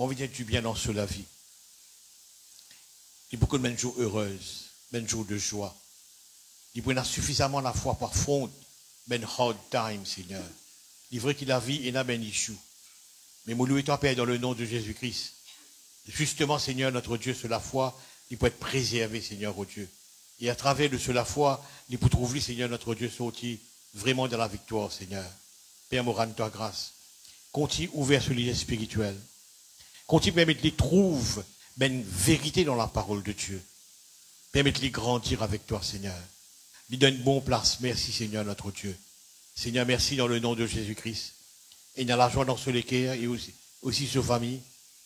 Mon vie du bien dans cela vie. Il y a beaucoup de jours heureuses, de jours de joie. Il y a suffisamment la foi par fond, ben hard time, Seigneur. Il est vrai qu'il a vie et n'a ben issue. Mais nous louons toi, Père, dans le nom de Jésus-Christ. Justement, Seigneur, notre Dieu, sur la foi, il peut être préservé, Seigneur, au Dieu. Et à travers de cela foi, il peut trouver, Seigneur, notre Dieu, sorti vraiment dans la victoire, Seigneur. Père, nous rendons toi grâce. Continue ouvert sur les spirituels. Continue permettre les trouve une vérité dans la parole de Dieu. Permettre-les grandir avec toi, Seigneur. Lui donne une bonne place. Merci, Seigneur, notre Dieu. Seigneur, merci dans le nom de Jésus-Christ. Et dans la joie dans ce cœur et aussi sur famille.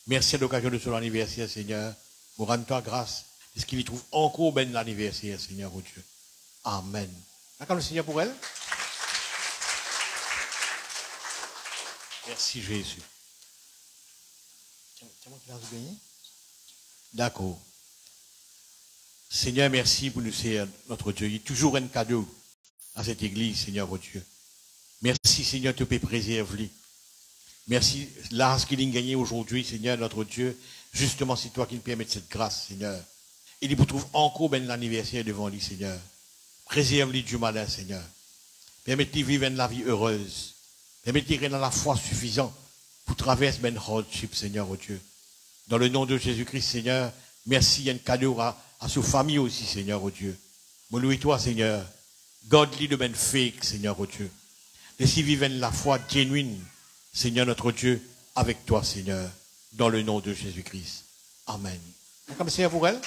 Merci à l'occasion de son anniversaire, Seigneur. Nous rendons toi grâce. Est-ce qu'il y trouve encore ben l'anniversaire, Seigneur, oh Dieu. Amen. D'accord, le Seigneur pour elle. Merci, Jésus. D'accord. Seigneur, merci pour nous servir, notre Dieu. Il y a toujours un cadeau à cette église, Seigneur, oh Dieu. Merci, Seigneur, tu peux préserver. Merci, l'âge qu'il a gagné aujourd'hui, Seigneur, notre Dieu. Justement, c'est toi qui nous permets cette grâce, Seigneur. Et il vous trouve encore ben l'anniversaire devant lui, Seigneur. Préserve-lui du malin, Seigneur. Permettez de vivre la vie heureuse. Permettez de dans la foi suffisante pour traverser ben hardship, Seigneur, oh Dieu. Dans le nom de Jésus-Christ, Seigneur, merci, il y a un cadeau à sa famille aussi, Seigneur, oh Dieu. Moi, louis-toi, Seigneur. Garde-lui de ben fake, Seigneur, oh Dieu. Laissez vivre la foi genuine, Seigneur, notre Dieu, avec toi, Seigneur, dans le nom de Jésus-Christ. Amen. Comme Seigneur pour elle.